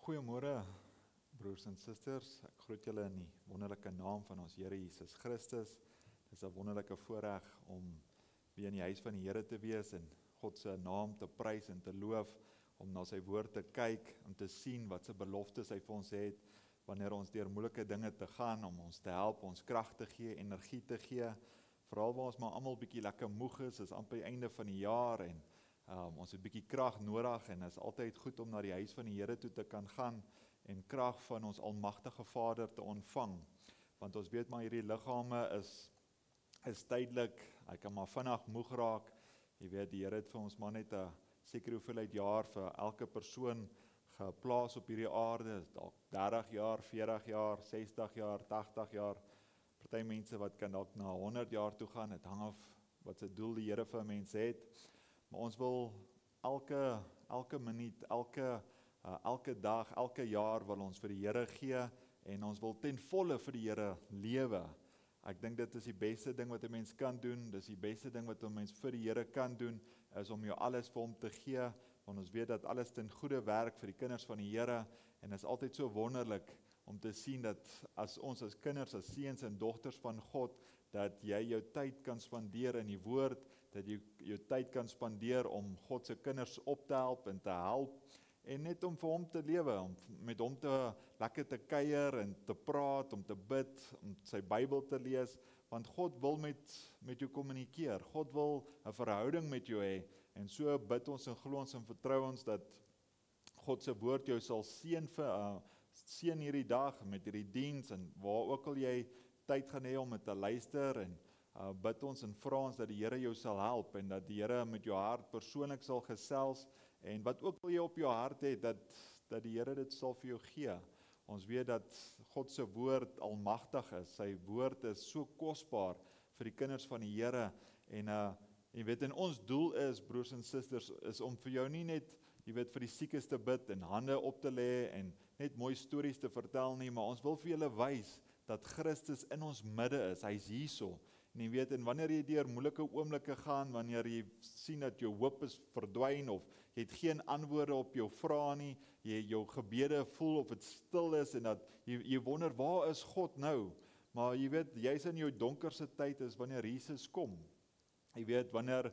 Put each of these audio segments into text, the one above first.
Goeiemôre, broers en susters. Ek groet julle in die wonderlike naam van ons Here Jesus Christus. Dit is 'n wonderlike voorreg om weer in die huis van die Here te wees en God se naam te prys en te loof, om na sy woord te kyk, om te sien wat se beloftes hy vir ons het, wanneer ons deur moeilike dinge te gaan, om ons te help, ons krag te gee, energie te gee, veral waar ons maar almal bietjie lekker moeg is amper die einde van die jaar en ons het bietjie krag nodig en is altyd goed om na die huis van die Here toe te kan gaan en krag van ons almagtige Vader te ontvang. Want ons weet maar hierdie liggame is tydelik, hy kan maar vinnig moeg raak. Jy weet, die Here het vir ons maar net 'n sekere hoeveelheid jaar vir elke persoon geplaas op hierdie aarde, dalk 30 jaar, 40 jaar, 60 jaar, 80 jaar. Party mense wat kan dalk na 100 jaar toe gaan, dit hang af wat se doel die Here vir mense het. Maar ons wil elke minuut, elke dag, elke jaar wil ons vir die Here gee en ons wil ten volle vir die Here lewe. Ek dink dit is die beste ding wat 'n mens kan doen, dis die beste ding wat 'n mens vir die Here kan doen, is om jou alles vir hom te gee, want ons weet dat alles ten goeie werk vir die kinders van die Here, en is altyd so wonderlik om te sien dat as ons as kinders, as seuns en dogters van God, dat jy jou tyd kan spandeer in die woord, dat jy jou tyd kan spandeer om God se kinders op te help en te help, en net om vir hom te lewe, om met hom te lekker te kuier en te praat, om te bid, om sy Bybel te lees, want God wil met jou kommunikeer, God wil 'n verhouding met jou hê, en so bid ons en glo ons en vertrou ons dat God se woord jou sal seën hierdie dag met hierdie diens, en waar ook al jy tyd gaan hê om dit te luister, en bid ons en vra ons dat die Here jou sal help, en dat die Here met jou hart persoonlik sal gesels, en wat ook al jy op jou hart het, dat die Here dit sal vir jou gee. Ons weet dat God se woord almagtig is, sy woord is so kosbaar vir die kinders van die Here, en jy weet, en ons doel is, broers en susters, is om vir jou nie net, jy weet, vir die siekes te bid en hande op te lê en net mooi stories te vertel nie, maar ons wil vir julle wys dat Christus in ons midde is, hy is hierso. En jy weet, en wanneer jy deur moeilike oomblikke gaan, wanneer jy sien dat jou hoop is verdwyn, of jy het geen antwoorde op jou vrae nie, jy jou gebede voel of dit stil is, en dat jy wonder, waar is God nou? Maar jy weet, jy's in jou donkerste tyd is wanneer Jesus kom. Jy weet, wanneer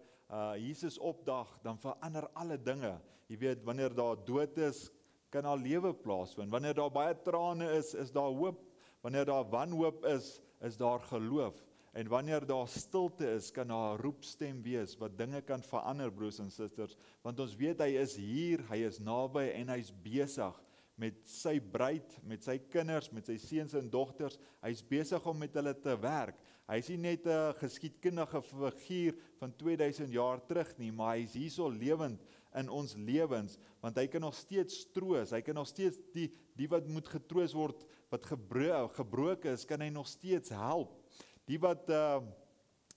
Jesus opdag, dan verander alle dinge. Jy weet, wanneer daar dood is, kan daar lewe plaasvind. Wanneer daar baie trane is daar hoop. Wanneer daar wanhoop is daar geloof. En wanneer daar stilte is, kan daar 'n roepstem wees, wat dinge kan verander, broers en susters. Want ons weet, hy is hier, hy is naby, en hy is besig met sy bruid, met sy kinders, met sy seuns en dogters. Hy is besig om met hulle te werk. Hy is nie net 'n geskiedkundige figuur van 2000 jaar terug nie, maar hy is hierso lewend in ons lewens, want hy kan nog steeds troos, hy kan nog steeds die wat moet getroos word, wat gebroken is, kan hy nog steeds help. Die wat,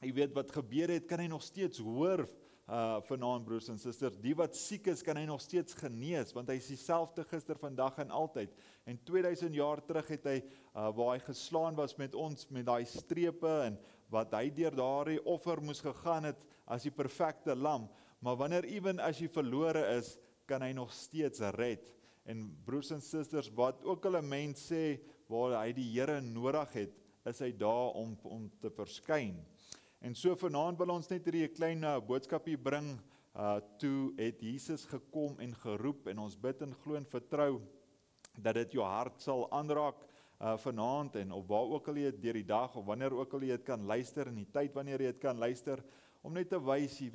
jy weet, wat gebeur het, kan hy nog steeds hoor vanaand, broers en susters. Die wat siek is, kan hy nog steeds genees, want hy is dieselfde gister, vandag en altyd. En 2000 jaar terug het hy, waar hy geslaan was met ons, met daai strepe, en wat hy deur daardie offer moes gegaan het, as die perfekte lam. Maar wanneer ewen as jy verlore is, kan hy nog steeds red. En broers en susters, wat ook al 'n mens sê, waar hy die Here nodig het, is hy daar om te verskyn. En so vanaand wil ons net hierdie klein boodskapie bring, toe het Jesus gekom en geroep, en ons bid en glo en vertrou, dat dit jou hart sal aanraak vanaand, en of waar ook al jy deur die dag, of wanneer ook al jy dit kan luister, in die tyd wanneer jy dit kan luister, om net te wys, jy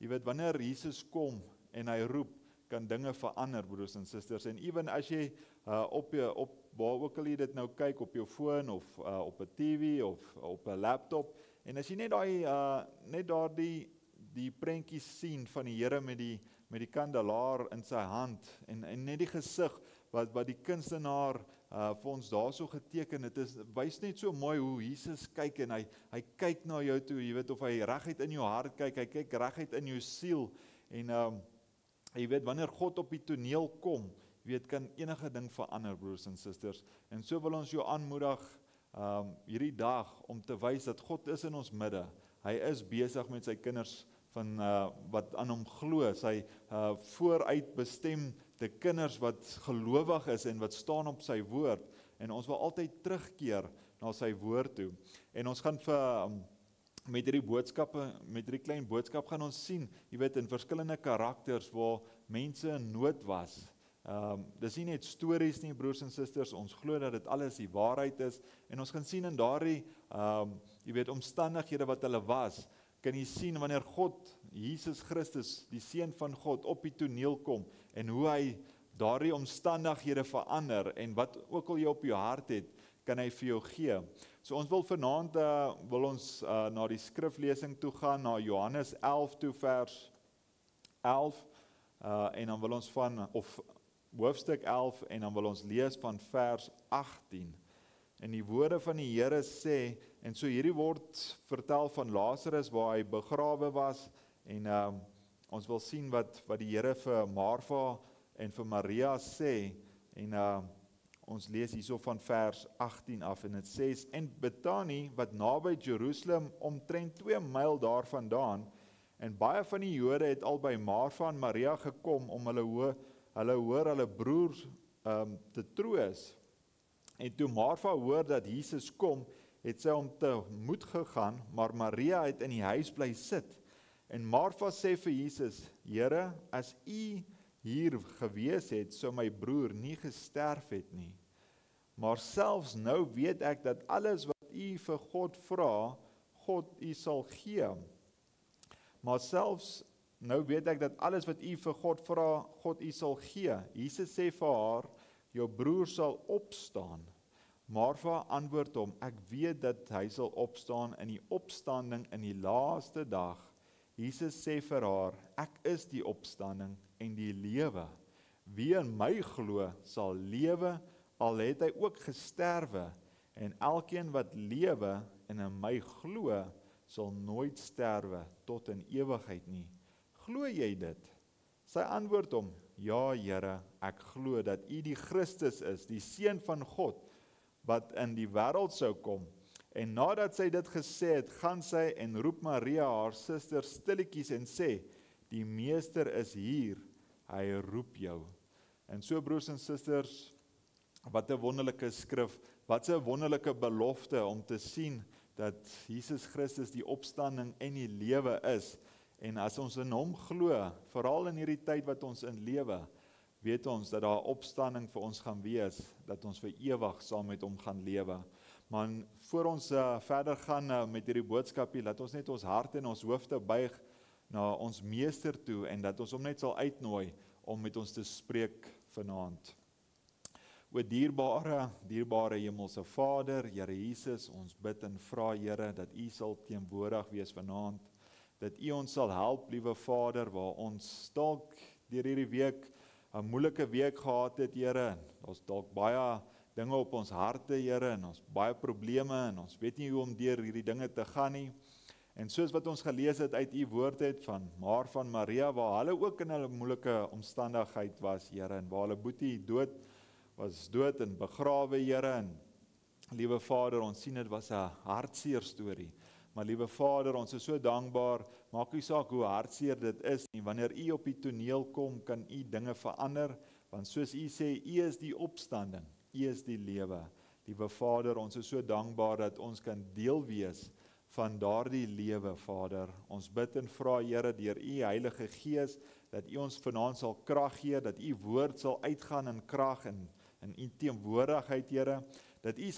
weet, wanneer Jesus kom, en hy roep, kan dinge verander, broers en susters, en even as jy waar ook al jy dit nou kyk, op jou foon, of op 'n TV, of op 'n laptop, en as jy net daar die prentjies sien van die Here met die kandelaar in sy hand, en net die gesig, wat die kunstenaar vir ons daar so geteken het, wys net so mooi hoe Jesus kyk, en hy kyk na jou toe, jy weet, of hy reguit in jou hart kyk, hy kyk reguit in jou siel, en jy weet, wanneer God op die toneel kom, jy weet, kan enige ding verander, broers en susters, en so wil ons jou aanmoedig, hierdie dag, om te wys dat God is in ons midde, hy is besig met sy kinders, wat aan hom glo, sy vooruit bestem te kinders wat gelowig is en wat staan op sy woord, en ons wil altyd terugkeer na sy woord toe. En ons gaan met hierdie klein boodskap gaan ons sien, jy weet, in verskillende karakters waar mense in nood was. Dis nie net stories nie, broers en susters, ons glo dat dit alles die waarheid is, en ons gaan sien in daardie, jy weet, omstandighede wat hulle was, kan jy sien wanneer God, Jesus Christus, die Seun van God, op die toneel kom, en hoe hy daardie omstandighede verander, en wat ook al jy op jou hart het, kan hy vir jou gee. So ons wil vanaand, wil ons na die skriflesing toe gaan, na Johannes 11 toe, vers 11, en dan wil ons of hoofstuk 11, en dan wil ons lees van vers 18. En die woorde van die Here sê, en so hierdie word vertel van Lazarus, waar hy begrawe was, en ons wil sien wat die Here vir Martha en vir Maria sê, en ons lees hierso van vers 18 af, en dit sê, en Betanie, wat naby Jerusalem, omtrent 2 myl daarvandaan, en baie van die Jode het al by Martha en Maria gekom, om hulle broer te troos. En toe Martha hoor dat Jesus kom, het sy hom tegemoet gegaan, maar Maria het in die huis bly sit. En Martha sê vir Jesus, Here, as U hier gewees het, sou my broer nie gesterf het nie. Maar selfs nou weet ek dat alles wat U vir God vra, God U sal gee. Maar selfs nou weet ek dat alles wat U vir God vra, God U sal gee. Jesus sê vir haar, jou broer sal opstaan. Martha antwoord hom, ek weet dat hy sal opstaan in die opstanding in die laaste dag. Jesus sê vir haar, ek is die opstanding en die lewe. Wie in my glo, sal lewe, al het hy ook gesterwe, en elkeen wat lewe en in my glo, sal nooit sterwe tot in ewigheid nie. Glo jy dit? Sy antwoord hom, ja Here, ek glo dat U die Christus is, die Seun van God, wat in die wêreld sou kom. En nadat sy dit gesê het, gaan sy en roep Maria, haar suster, stilletjies en sê, die Meester is hier, hy roep jou. En so broers en susters, wat 'n wonderlike skrif, wat 'n wonderlike belofte om te sien dat Jesus Christus die opstanding en die lewe is. En as ons in hom glo, veral in hierdie tyd wat ons in lewe, weet ons dat daar opstanding vir ons gaan wees, dat ons vir ewig saam met hom gaan lewe. Maar voor ons verder gaan met hierdie boodskapie, laat ons net ons hart en ons hoofde buig na ons Meester toe, en dat ons hom net sal uitnooi om met ons te spreek vanaand. O dierbare Hemelse Vader, Here Jesus, ons bid en vra Here, dat U sal teenwoordig wees vanaand, dat U ons sal help, liewe Vader, waar ons dalk deur hierdie week 'n moeilike week gehad het, Here, ons dalk baie dinge op ons harte, Here, en ons baie probleme, en ons weet nie hoe om deur hierdie dinge te gaan nie. En soos wat ons gelees het uit U woord het van Martha en Maria, waar hulle ook in 'n moeilike omstandigheid was, Here, en waar hulle boetie was dood en begrawe, Here, en liewe Vader, ons sien dit was 'n hartseer storie. Maar liewe Vader, ons is so dankbaar, maak nie saak hoe hartseer dit is nie, wanneer U op die toneel kom, kan U dinge verander, want soos U sê, U is die opstanding, U is die lewe. Liewe Vader, ons is so dankbaar dat ons kan deel wees van daardie lewe, Vader. Ons bid en vra, Here, deur U Heilige Gees, dat U ons vanaand sal krag gee, dat U woord sal uitgaan in krag en in U teenwoordigheid, Here, dat U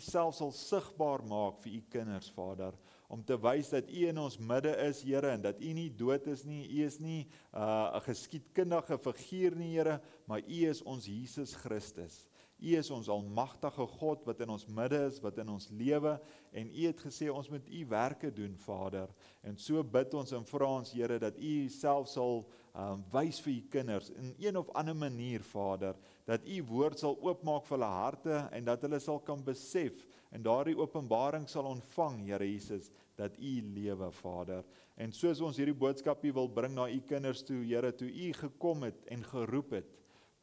self sal sigbaar maak vir U kinders, Vader, om te wys dat U in ons midde is, Here, en dat U nie dood is nie, U is nie 'n geskiedkundige figuur nie, Here, maar U is ons Jesus Christus. U is ons almagtige God wat in ons midde is, wat in ons lewe, en U het gesê ons moet U werke doen, Vader. En so bid ons en vra ons, Here, dat U self sal wys vir U kinders in een of ander manier, Vader, dat U woord sal oopmaak vir hulle harte en dat hulle sal kan besef en daardie openbaring sal ontvang, Here Jesus, dat U lewe, Vader. En soos ons hierdie boodskapie wil bring na U kinders toe, Here, toe U gekom het en geroep het,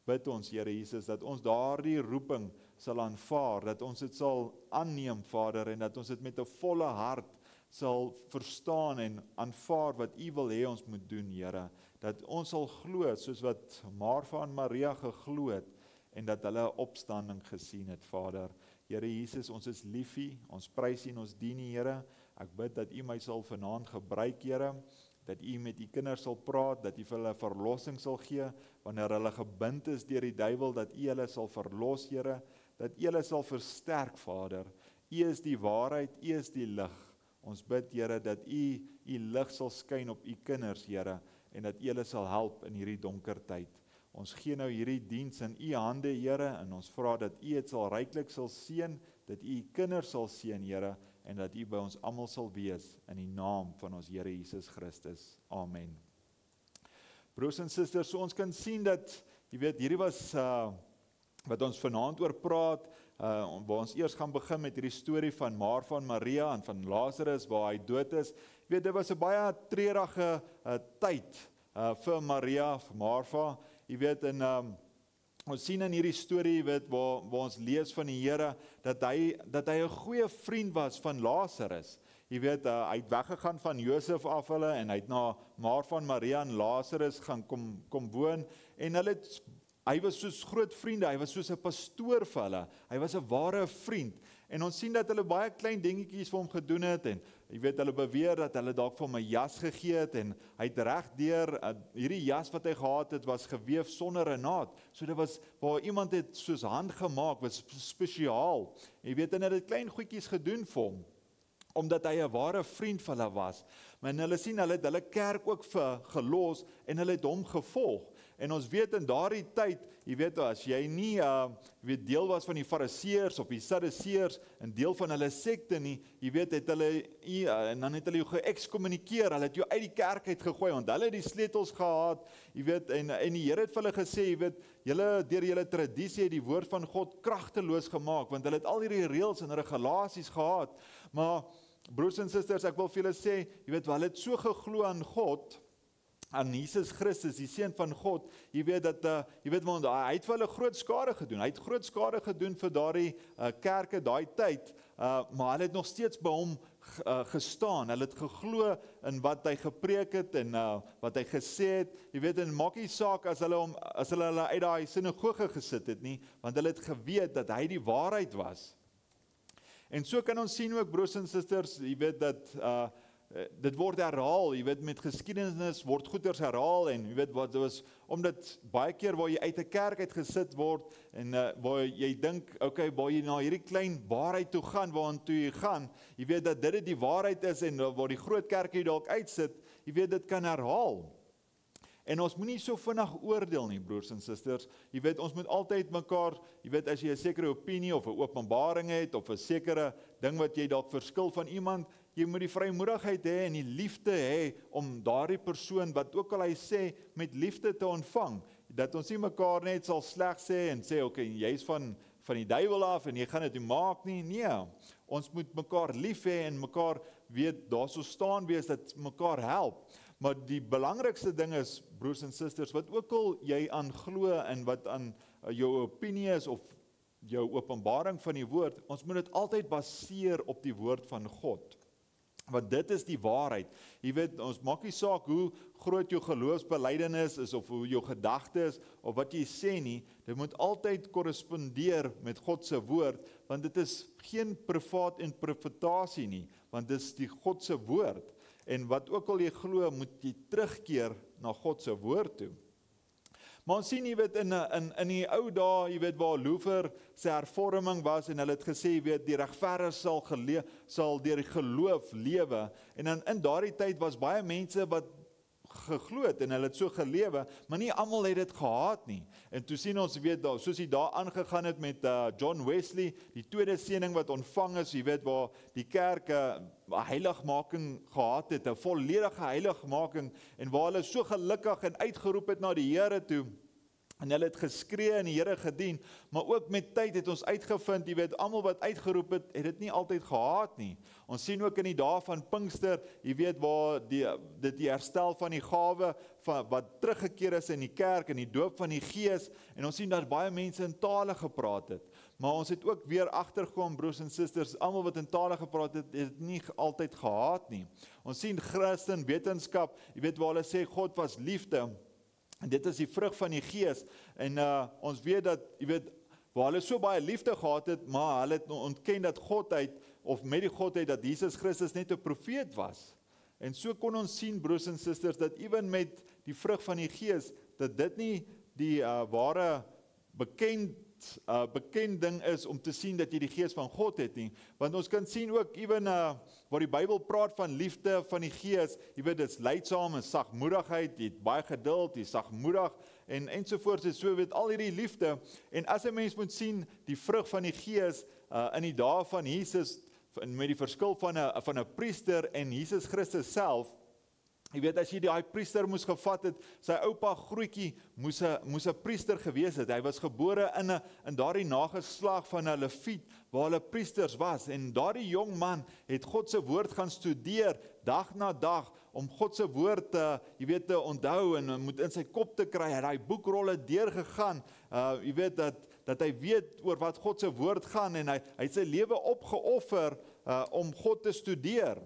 bid ons, Here Jesus, dat ons daardie roeping sal aanvaar, dat ons dit sal aanneem, Vader, en dat ons dit met 'n volle hart sal verstaan en aanvaar wat U wil hê ons moet doen, Here. dat ons sal glo, soos wat Martha en Maria geglo het, en dat hulle 'n opstanding gesien het, Vader. Here Jesus, ons is lief U, ons prys U en ons dien U, Here. Ek bid dat U my sal vanaand gebruik, Here, dat U met U kinders sal praat, dat U vir hulle verlossing sal gee, wanneer hulle gebind is deur die duiwel, dat U hulle sal verlos, Here, dat U hulle sal versterk, Vader. U is die waarheid, U is die lig. Ons bid, Here, dat U lig sal skyn op U kinders, Here, en dat U hulle sal help in hierdie donker tyd. Ons gee nou hierdie diens in U hande, Here, en ons vra dat U dit sal ryklik sal seën, dat U kinders sal seën, Here, en dat U by ons almal sal wees, in die naam van ons Here Jesus Christus. Amen. Broers en susters, so ons kan sien dat, jy weet, hierdie was wat ons vanaand oor praat, waar ons eers gaan begin met hierdie storie van Martha en Maria en van Lazarus, waar hy dood is. Jy weet, dit was 'n baie treurige tyd vir Maria, vir Martha. Jy weet, en ons sien in hierdie storie, jy weet, waar ons lees van die Here, dat hy 'n goeie vriend was van Lazarus. Jy weet, hy het weggegaan van Josef af hulle, en hy het na Martha en Maria en Lazarus gaan kom woon, en hy was soos groot vriende, hy was soos 'n pastoor vir hulle, hy was 'n ware vriend, en ons sien dat hulle baie klein dingetjies vir hom gedoen het, en jy weet, hulle beweer dat hulle dalk vir hom 'n jas gegee het, en hy het regdeur, hierdie jas wat hy gehad het, was geweef sonder 'n naad, so dit was, waar iemand het soos handgemaak, was spesiaal, jy weet, en hulle het klein goedjies gedoen vir hom, omdat hy 'n ware vriend vir hulle was, maar hulle sien, hulle het hulle kerk ook gelos, en hulle het hom gevolg, en ons weet in daardie tyd, jy weet, as jy nie deel was van die Fariseërs of die Sadduseërs, en deel van hulle sekte nie, jy weet, het hulle, en dan het hulle jou geëkskommunikeer, hulle het jou uit die kerk uit gegooi, want hulle het die sleutels gehad, jy weet, en die Here het vir hulle gesê, jy weet, julle deur julle tradisie het die woord van God kragteloos gemaak, want hulle het al hierdie reëls en regulasies gehad, maar broers en susters, ek wil vir julle sê, jy weet, hulle het so geglo aan God, aan Jesus Christus, die seun van God, jy weet dat, hy het vir hulle groot skade gedoen, hy het groot skade gedoen vir daardie kerke, daai tyd, maar hulle het nog steeds by hom gestaan, hulle het geglo in wat hy gepreek het, en wat hy gesê het, jy weet, en maak nie saak as hulle uit daai sinagoge gesit het nie, want hulle het geweet dat hy die waarheid was. En so kan ons sien ook, broers en susters, jy weet dat, dit word herhaal, jy weet, met geskiedenis word goeders herhaal, en jy weet wat, was, omdat baie keer waar jy uit 'n kerk uit gesit word, en waar jy dink, okay, waar jy na hierdie klein waarheid toe gaan, waartoe jy gaan, jy weet dat dit die waarheid is, en waar die groot kerk jy dalk uitsit, jy weet, dit kan herhaal. En ons moet nie so vinnig oordeel nie, broers en susters. Jy weet, ons moet altyd mekaar, jy weet, as jy 'n sekere opinie of 'n openbaring het, of 'n sekere ding wat jy dalk verskil van iemand, jy moet die vrymoedigheid hê en die liefde hê om daardie persoon, wat ook al hy sê, met liefde te ontvang. Dat ons nie mekaar net sal sleg sê en sê, okay, jy is van die duiwel af en jy gaan dit nie maak nie. Nee, ons moet mekaar lief hê en mekaar weet, daar so staan wees dat mekaar help. Maar die belangrikste ding is, broers en susters, wat ook al jy aan glo en wat aan jou opinie is of jou openbaring van die woord, ons moet dit altyd baseer op die woord van God. Want dit is die waarheid. Jy weet, ons maak nie saak hoe groot jou geloofsbelydenis is of hoe jou gedagte is of wat jy sê nie, dit moet altyd korrespondeer met God se woord, want dit is geen privaat interpretasie nie, want dit is die God se woord. En wat ook al jy glo, moet jy terugkeer na God se woord toe. Maar ons sien, jy weet, in die ou dae, jy weet, waar Luther sy hervorming was, en hulle het gesê, jy weet, die regverdige sal deur die geloof lewe, en in daardie tyd was baie mense wat geglo het, en hulle het so gelewe, maar nie almal het dit gehad nie. En toe sien ons, weet, soos hy daar aangegaan het met John Wesley, die tweede seëning wat ontvang is, jy weet, waar die kerk heiligmaking gehad het, 'n volledige heiligmaking, en waar hulle so gelukkig en uitgeroep het na die Here toe, En hulle het geskree en die Here gedien, maar ook met tyd het ons uitgevind, jy weet, almal wat uitgeroep het, het dit nie altyd gehaat nie. Ons sien ook in die dae van Pinkster, jy weet, waar die herstel van die gawe, wat teruggekeer is in die kerk, in die doop van die Gees, en ons sien dat baie mense in tale gepraat het. Maar ons het ook weer agtergekom, broers en susters, almal wat in tale gepraat het, het nie altyd gehaat nie. Ons sien Christen wetenskap, jy weet, waar hulle sê, God was liefde, en dit is die vrug van die Gees, en ons weet dat, jy weet, waar hulle so baie liefde gehad het, maar hulle het ontken dat Godheid, of met die Godheid, dat Jesus Christus net 'n profeet was. En so kon ons sien, broers en susters, dat ewen met die vrug van die Gees, dat dit nie die ware bekending is om te sien dat jy die Gees van God het nie, want ons kan sien ook, ewen waar die Bybel praat van liefde van die Gees, jy weet, dit is lydsaam en sagmoedigheid, jy het baie geduld, jy is sagmoedig, ensovoorts, en so weet al hierdie liefde, en as 'n mens moet sien, die vrug van die Gees, in die dae van Jesus, met die verskil van 'n priester en Jesus Christus self, jy weet, as jy die priester moes gevat het, sy oupa grootjie moes 'n priester gewees het. Hy was gebore in daardie nageslag van 'n leviet, waar hulle priesters was. En daardie jong man het God se woord gaan studeer, dag na dag, om God se woord jy weet, te onthou en moet in sy kop te kry. Hy het daai boekrolle deurgegaan. Jy weet dat hy weet oor wat God se woord gaan, en hy het sy lewe opgeoffer om God te studeer.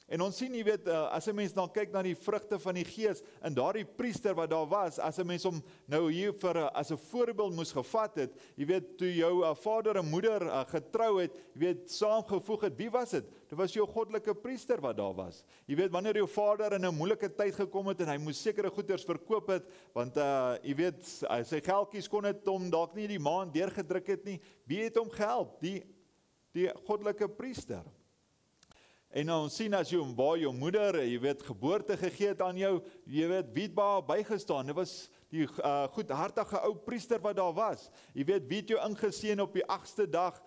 En ons sien, jy weet, as 'n mens dan kyk na die vrugte van die Gees, en daardie priester wat daar was, as 'n mens hom nou hier as 'n voorbeeld moes gevat het, jy weet, toe jou vader en moeder getrou het, jy weet, saamgevoeg het, wie was dit? Dit was jou goddelike priester wat daar was. Jy weet, wanneer jou vader in 'n moeilike tyd gekom het, en hy moes sekere goederes verkoop het, want jy weet, sy geldjies kon het hom dalk nie die maand deurgedruk het nie, wie het hom gehelp? Die goddelike priester. En ons sien as waar jou moeder, jy weet, geboorte gegee het aan jou, jy weet, wie het daar bygestaan? Dit was die goedhartige ou priester wat daar was. Jy weet, wie het jou ingeseën op die 8ste dag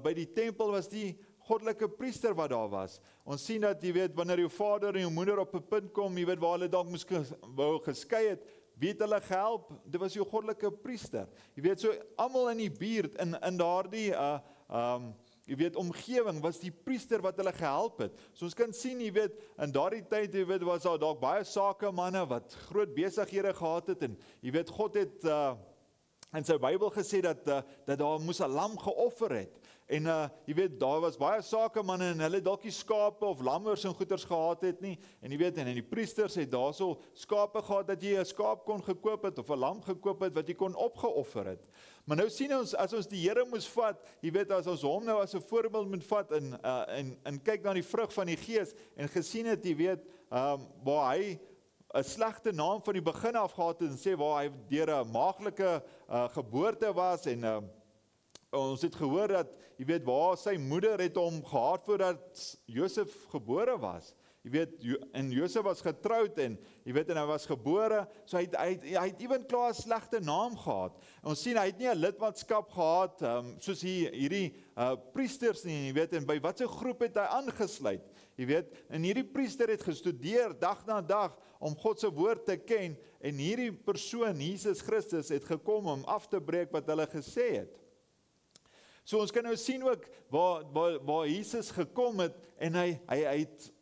by die tempel, was die goddelike priester wat daar was. Ons sien dat, jy weet, wanneer jou vader en jou moeder op 'n punt kom, jy weet, waar hulle dalk moes geskei het, wie het hulle gehelp? Dit was jou goddelike priester. Jy weet, so almal in die buurt, in daardie jy weet, omgewing was die priester wat hulle gehelp het. So ons kan sien, jy weet, in daardie tyd, jy weet, was daar dalk baie sakemanne wat groot besighede gehad het, en jy weet, God het in sy Bybel gesê dat daar moes 'n lam geoffer het. En jy weet, daar was baie sakemanne, en hulle dalk nie skape of lammers en goeders gehad het nie, en jy weet, en die priesters het daarso skape gehad, dat jy 'n skaap kon gekoop het, of 'n lam gekoop het, wat jy kon opgeoffer het. Maar nou sien ons, as ons die Here moes vat, jy weet, as ons hom nou as 'n voorbeeld moet vat, en kyk na die vrug van die Gees, en gesien het, jy weet, waar hy 'n slegte naam van die begin af gehad het, en sê waar hy deur 'n maaglike geboorte was, en ons het gehoor dat, jy weet, waar sy moeder het hom gehaat voordat Josef gebore was. Jy weet, en Josef was getroud, en jy weet, en hy was gebore, so hy het ewen klaar 'n slegte naam gehad. En ons sien, hy het nie 'n lidmaatskap gehad, soos hierdie priesters nie, jy weet, en by watter groep het hy aangesluit? Jy weet, en hierdie priester het gestudeer dag na dag om God se woord te ken, en hierdie persoon, Jesus Christus, het gekom om af te breek wat hulle gesê het. So ons kan nou sien ook waar Jesus gekom het, en hy het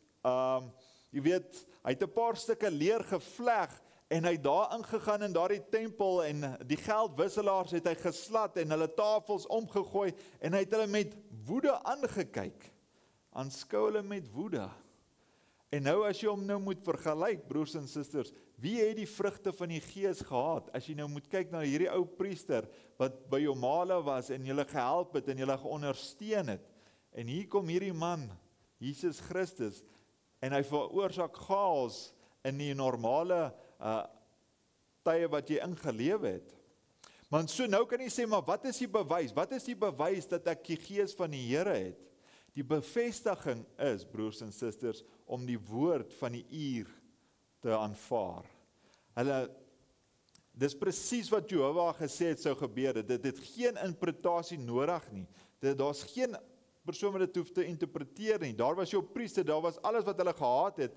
jy weet, hy het 'n paar stukke leer gevleg, en hy het daar ingegaan in daardie tempel, en die geldwisselaars het hy geslat, en hulle tafels omgegooi, en hy het hulle met woede aangekyk. Aanskou hulle met woede. En nou as jy hom nou moet vergelyk, broers en susters, wie het die vrugte van die Gees gehad? As jy nou moet kyk na hierdie ou priester, wat by jou male was, en julle gehelp het, en julle geondersteun het. En hier kom hierdie man, Jesus Christus, en hy veroorsaak chaos in die normale tye wat jy ingelewe het. Want so nou kan jy sê, maar wat is die bewys? Wat is die bewys dat ek die Gees van die Here het? Die bevestiging is, broers en susters, om die woord van die uur te aanvaar. Dis presies wat Jehovah gesê het sou gebeur. Dit het geen interpretasie nodig nie. Daar's geen persoon wat dit hoef te interpreteer nie. Daar was jou priester, daar was alles wat hulle gehad het,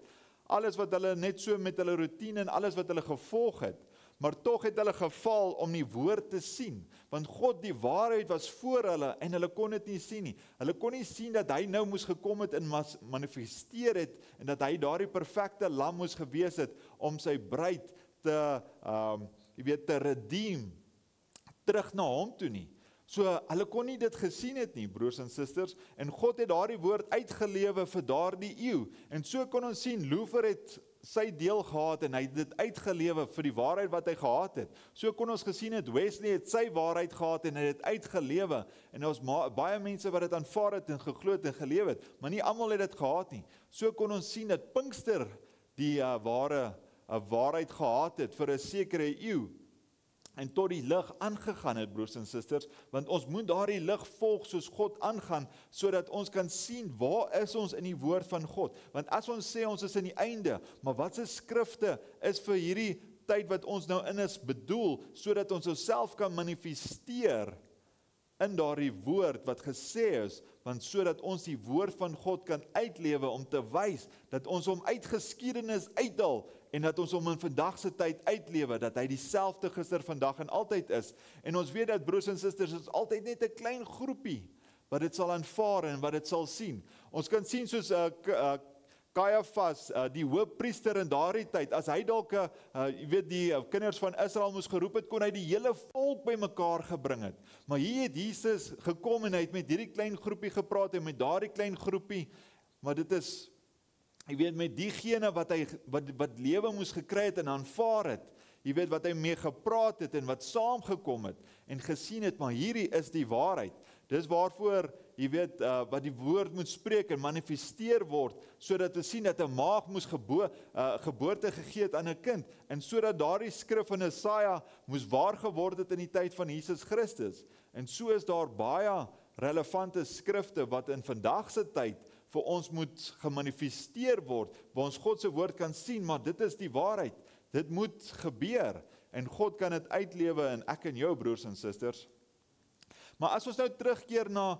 alles wat hulle net so met hulle routine en alles wat hulle gevolg het. maar tog het hulle geval om die woord te sien, want God die waarheid was voor hulle, en hulle kon dit nie sien nie. Hulle kon nie sien dat hy nou moes gekom het en manifesteer het, en dat hy daardie perfekte lam moes gewees het, om sy bruid te, te redeem, terug na hom toe nie. So, hulle kon nie dit gesien het nie, broers en susters, en God het daardie woord uitgelewe vir daardie eeu, en so kon ons sien, Luther het sy deel gehad, en hy het dit uitgelewe vir die waarheid wat hy gehad het. So kon ons gesien het, Wesley het sy waarheid gehad, en hy het uitgelewe, en daar was baie mense wat dit aanvaar het, en geglo het, en gelewe het, maar nie almal het dit gehad nie. So kon ons sien dat Pinkster die waarheid gehad het, vir 'n sekere eeu, en tot die lig aangegaan het, broers en susters, want ons moet daardie lig volg soos God aangaan, sodat ons kan sien, waar is ons in die woord van God? Want as ons sê, ons is in die einde, maar wat se skrifte is vir hierdie tyd wat ons nou in is bedoel, sodat ons onsself kan manifesteer in daardie woord wat gesê is, want sodat ons die woord van God kan uitlewe om te wys, dat ons hom uit geskiedenis uithaal, en dat ons hom in vandag se tyd uitlewe, dat hy dieselfde gister, vandag en altyd is. En ons weet dat, broers en susters, is altyd net 'n klein groepie, wat dit sal aanvaar en wat dit sal sien. Ons kan sien soos Caiaphas, die hoofpriester in daardie tyd, as hy dalk, die kinders van Israel moes geroep het, kon hy die hele volk bymekaar gebring het. Maar hier het Jesus gekom en hy het met hierdie klein groepie gepraat en met daardie klein groepie, maar dit is, met diegene wat lewe moes gekry het en aanvaar het, wat hy mee gepraat het en wat saamgekom het en gesien het, maar hierdie is die waarheid. Dis waarvoor, wat die woord moet spreek en manifesteer word, sodat te sien dat 'n maag moes geboorte gegee het aan 'n kind, en sodat daardie skrif van Jesaja moes waar geword het in die tyd van Jesus Christus. En so is daar baie relevante skrifte wat in vandag se tyd vir ons moet gemanifesteer word, waar ons God se woord kan sien, maar dit is die waarheid. Dit moet gebeur, en God kan dit uitlewe in ek en jou, broers en susters. Maar as ons nou terugkeer na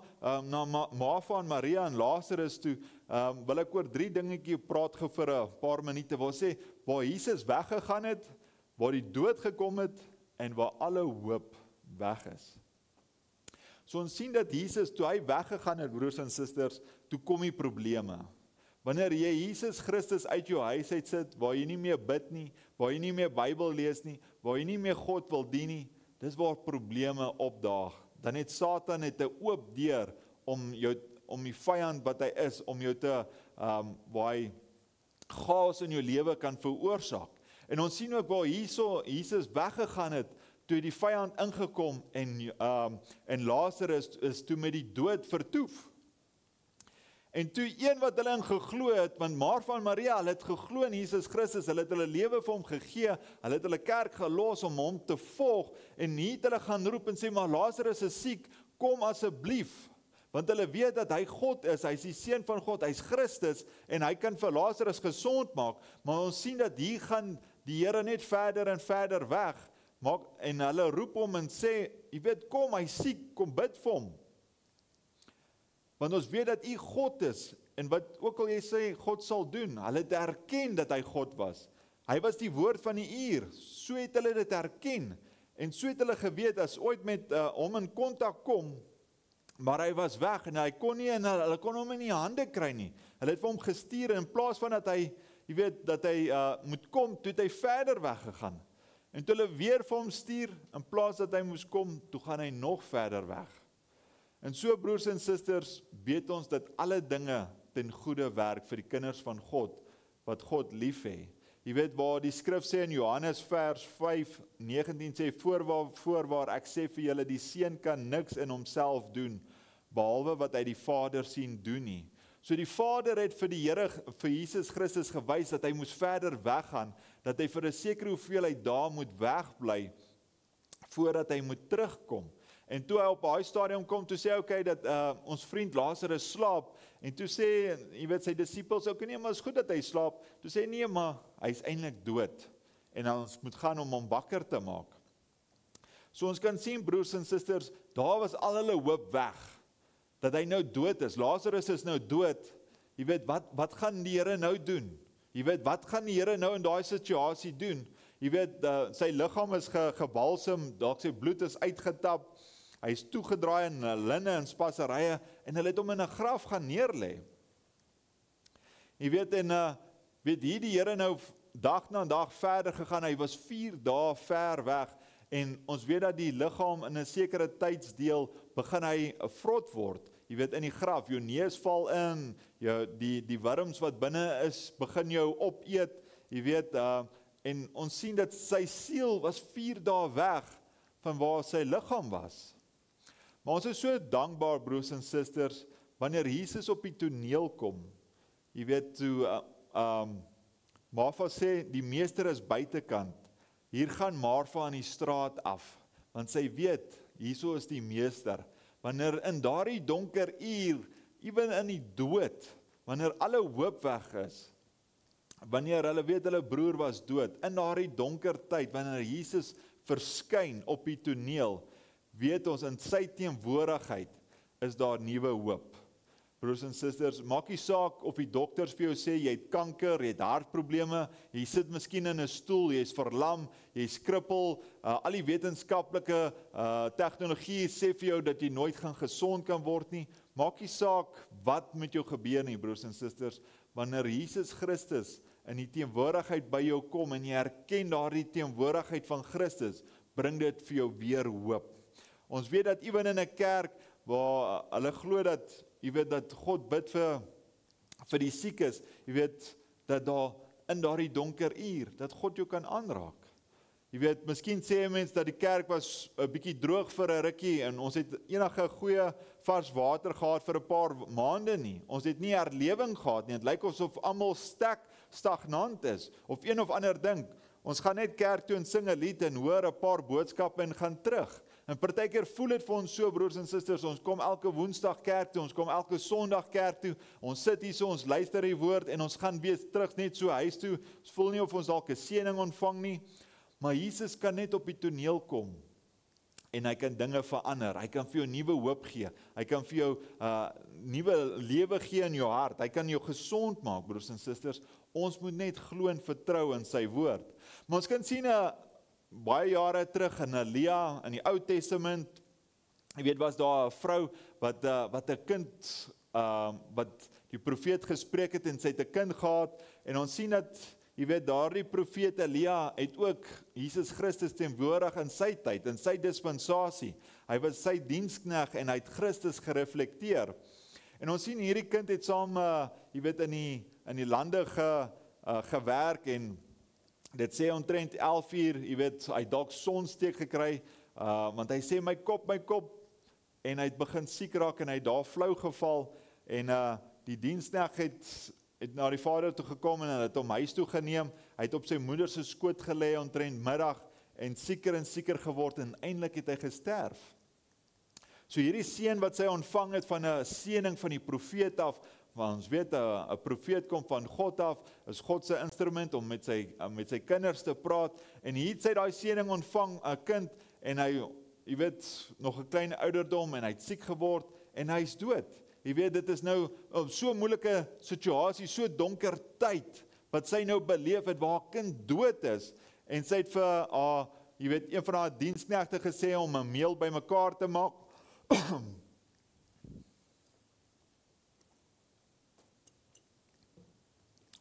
Martha en Maria en Lazarus toe, wil ek oor 3 dingetjie praat vir 'n paar minute, waar sê, waar Jesus weggegaan het, waar die dood gekom het, en waar alle hoop weg is. So ons sien dat Jesus, toe hy weggegaan het, broers en susters, toe kom die probleme. Wanneer jy Jesus Christus uit jou huis uit sit, waar jy nie meer bid nie, waar jy nie meer Bybel lees nie, waar jy nie meer God wil dien nie, dis waar probleme opdaag. Dan het Satan 'n oop deur om die vyand wat hy is, om jou te, waar hy chaos in jou lewe kan veroorsaak. En ons sien ook waar Jesus weggegaan het, toe die vyand ingekom, en Lazarus is toe met die dood vertoef. En toe een wat hulle in geglo het, want Martha en Maria, hulle het geglo in Jesus Christus, hulle het hulle lewe vir hom gegee, hulle het hulle kerk gelos om hom te volg, en nie het hulle gaan roep en sê, maar Lazarus is siek, kom asseblief, want hulle weet dat hy God is, hy is die seun van God, hy is Christus, en hy kan vir Lazarus gesond maak, maar ons sien dat hier gaan die Here net verder en verder weg, en hulle roep hom en sê, kom, hy is siek, kom bid vir hom. Want ons weet dat hy God is, en wat ook al jy sê, God sal doen, hulle het erken dat hy God was. Hy was die woord van die uur, so het hulle dit erken, en so het hulle geweet, as ooit met hom in kontak kom, maar hy was weg, en hy kon nie, en hulle kon hom in die hande kry nie. Hulle het vir hom gestuur, en in plaas van dat hy, moet kom, toe het hy verder weggegaan. En toe hulle weer vir hom stuur, in plaas dat hy moes kom, toe gaan hy nog verder weg. En so, broers en susters, weet ons dat alle dinge ten goeie werk vir die kinders van God, wat God lief hê. Jy weet waar die skrif sê in Johannes vers 5:19 sê, voorwaar ek sê vir julle, die seun kan niks in homself doen, behalwe wat hy die Vader sien doen nie. So die Vader het vir die Here, vir Jesus Christus gewys, dat hy moes verder weggaan, dat hy vir 'n sekere hoeveelheid dae moet wegbly, voordat hy moet terugkom. En toe hy op daai stadium kom, toe sê hy, dat ons vriend Lazarus slaap, en toe sê, sy disippels, nee, maar is goed dat hy slaap, toe sê, nee, maar hy is eintlik dood, en ons moet gaan om hom wakker te maak. So ons kan sien, broers en susters, daar was al hulle hoop weg, dat hy nou dood is, Lazarus is nou dood, wat gaan die Here nou doen? Wat gaan die Here nou in daai situasie doen? Jy weet, sy liggaam is gebalsem, dalk sy bloed is uitgetap, hy is toegedraai in linne en spaserye, en hulle het hom in 'n graf gaan neerlê. Jy weet, en weet hier die Here nou dag na dag verder gegaan, hy was 4 dae ver weg, en ons weet dat die liggaam in 'n sekere tydsdeel begin hy vrot word. Jy weet, in die graf, jou neus val in, die wurms wat binne is, begin jou opeet, jy weet, en ons sien dat sy siel was 4 dae weg van waar sy liggaam was. Maar ons is so dankbaar, broers en susters, wanneer Jesus op die toneel kom. Jy weet, toe Martha sê, die meester is buitekant. Hier gaan Martha aan die straat af, want sy weet, hierso is die meester. Wanneer in daardie donker uur, ewen in die dood, wanneer alle hoop weg is, wanneer hulle weet hulle broer was dood, in daardie donker tyd, wanneer Jesus verskyn op die toneel, weet ons in sy teenwoordigheid is daar nuwe hoop. Broers en susters, maak nie saak of die dokters vir jou sê, jy het kanker, jy het hartprobleme, jy sit miskien in 'n stoel, jy is verlam, jy is krippel, al die wetenskaplike tegnologie sê vir jou dat jy nooit gaan gesond kan word nie. Maak nie saak wat met jou gebeur nie, broers en susters, wanneer Jesus Christus in die teenwoordigheid by jou kom en jy erken daardie teenwoordigheid van Christus, bring dit vir jou weer hoop. Ons weet dat ewen in 'n kerk waar hulle glo dat jy weet dat God bid vir die siekes, jy weet dat daar in daardie donker uur, dat God jou kan aanraak. Jy weet, miskien sê mense dat die kerk was 'n bietjie droog vir 'n rukkie en ons het enige goeie vars water gehad vir 'n paar maande nie. Ons het nie herlewing gehad nie. Dit lyk asof almal stagnant is of een of ander ding. Ons gaan net kerk toe en sing 'n lied en hoor 'n paar boodskappe en gaan terug. En partykeer voel dit vir ons so, broers en susters, ons kom elke Woensdag kerk toe, ons kom elke Sondag kerk toe, ons sit hier so, ons luister die woord en ons gaan weer terug net so huis toe. Ons voel nie of ons dalk 'n seëning ontvang nie, maar Jesus kan net op die toneel kom en hy kan dinge verander. Hy kan vir jou nuwe hoop gee. Hy kan vir jou nuwe lewe gee in jou hart. Hy kan jou gesond maak, broers en susters. Ons moet net glo en vertrou in sy woord. Maar ons kan sien baie jare terug in Elia, in die Ou Testament, jy weet, was daar 'n vrou wat 'n kind, wat die profeet gespreek het en sy het 'n kind gehad, en ons sien dat, jy weet, daardie profeet Elia het ook Jesus Christus teenwoordig in sy tyd, in sy dispensasie. Hy was sy dienskneg en hy het Christus gereflekteer. En ons sien hierdie kind het saam, jy weet, in die lande gewerk en dit sê omtrent 11 uur, jy weet, hy het dalk sonsteek gekry, want hy sê my kop, en hy het begin siek raak en hy het daar flou geval, en die dienskneg het na die vader toe gekom en het hom huis toe geneem, hy het op sy moeder se skoot gelê omtrent middag, en sieker geword, en eintlik het hy gesterf. So hierdie seën wat sy ontvang het van 'n seëning van die profeet af, want ons weet, 'n profeet kom van God af, is God se instrument om met sy kinders te praat, en hier het sy daai seëning ontvang, 'n kind, en hy, jy weet, nog 'n klein ouderdom, en hy het siek geword, en hy is dood. Jy weet, dit is nou so 'n moeilike situasie, so donker tyd, wat sy nou beleef het, waar haar kind dood is, en sy het vir jy weet, een van haar diensknegte gesê om 'n meel bymekaar te maak,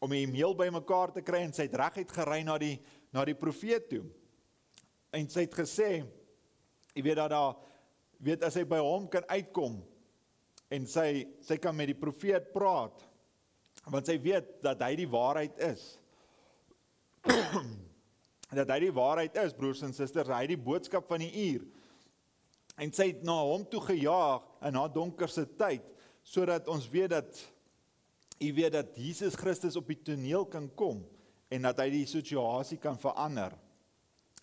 om die meel bymekaar te kry, en sy het reguit gery na die profeet toe. En sy het gesê, jy weet dat daar, weet as hy by hom kan uitkom, en sy kan met die profeet praat, want sy weet dat hy die waarheid is. Dat hy die waarheid is, broers en susters, hy die boodskap van die uur. En sy het na hom toe gejaag in haar donkerste tyd, sodat ons weet dat, jy weet dat Jesus Christus op die toneel kan kom, en dat hy die situasie kan verander.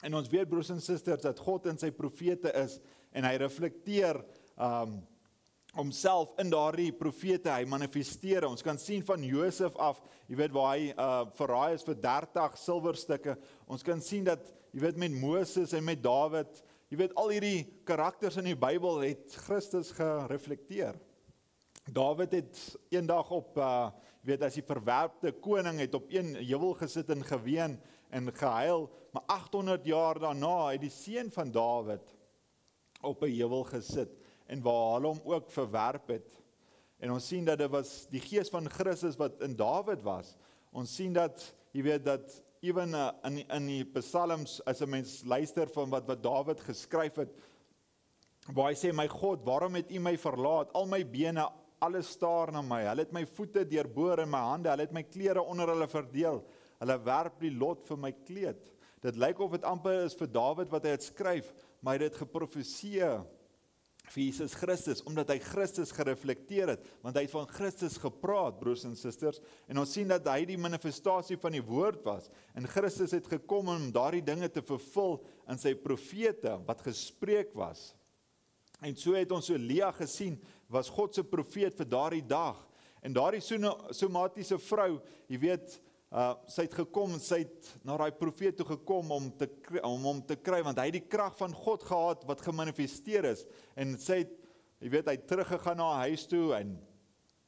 En ons weet, broers en susters, dat God in sy profete is, en hy reflekteer homself in daardie profete, hy manifesteer. Ons kan sien van Josef af, jy weet, waar hy verraai is vir 30 silwerstukke. Ons kan sien dat, jy weet, met Moses en met Dawid, jy weet, al hierdie karakters in die Bybel het Christus gereflekteer. Dawid het eendag op, jy weet, as die verwerpte koning het op een heuwel gesit en geween, en gehuil, maar 800 jaar daarna het die seun van Dawid op 'n heuwel gesit en waar hulle hom ook verwerp het. En ons sien dat dit was die gees van Christus wat in Dawid was. Ons sien dat, jy weet, dat ewen in die psalms, as 'n mens luister van wat Dawid geskryf het, waar hy sê, my God, waarom het U my verlaat? Al my bene, alles staar na my. Hulle het my voete deurboor in my hande, hulle het my klere onder hulle verdeel. Hulle werp die lot vir my kleed. Dit lyk of dit amper is vir Dawid wat hy het skryf, maar hy het dit geprofeseer vir Jesus Christus, omdat hy Christus gereflekteer het, want hy het van Christus gepraat, broers en susters, en ons sien dat hy die manifestasie van die woord was, en Christus het gekom om daardie dinge te vervul in sy profete, wat gespreek was. En so het ons Elia gesien, was God se profeet vir daardie dag, en daardie somatiese vrou, jy weet, sy het gekom, sy het na daai profeet toe gekom om hom te kry, want hy het die krag van God gehad wat gemanifesteer is, en sy het, jy weet, hy het teruggegaan na haar huis toe, en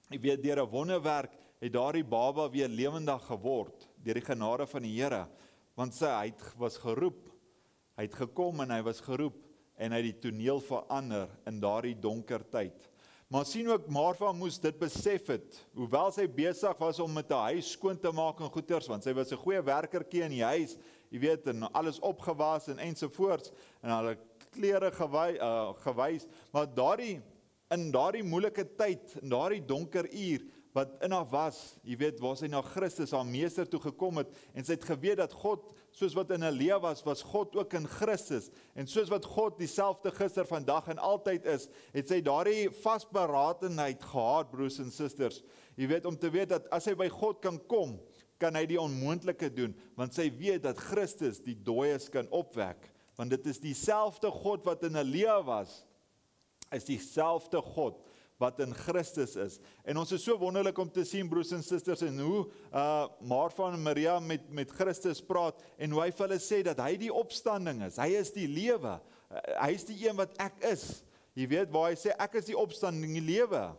jy weet, deur 'n wonderwerk het daardie baba weer lewendig geword, deur die genade van die Here, want hy was geroep, hy het gekom en hy was geroep, en hy het die toneel verander in daardie donker tyd. Maar sien ook, Martha moes dit besef het, hoewel sy besig was om met 'n huis skoon te maak en goeders, want sy was 'n goeie werkertjie in die huis, jy weet, en alles opgewas en ensovoorts, en hulle klere gewys, maar in daardie moeilike tyd, in daardie donker uur, wat in haar was, jy weet, waar sy na Christus, haar meester toe gekom het, en sy het geweet dat God, soos wat in Elia was God ook in Christus, en soos wat God dieselfde gister, vandag en altyd is, het sy daardie vasberadenheid gehad, broers en susters, jy weet, om te weet dat as hy by God kan kom, kan hy die onmoontlike doen, want sy weet dat Christus die dooies kan opwek, want dit is dieselfde God wat in Elia was, is dieselfde God wat in Christus is. En ons is so wonderlik om te sien, broers en susters, en hoe Martha en Maria met Christus praat, en hoe hy vir hulle sê dat hy die opstanding is, hy is die lewe, hy is die een wat ek is. Jy weet waar hy sê, ek is die opstanding, die lewe.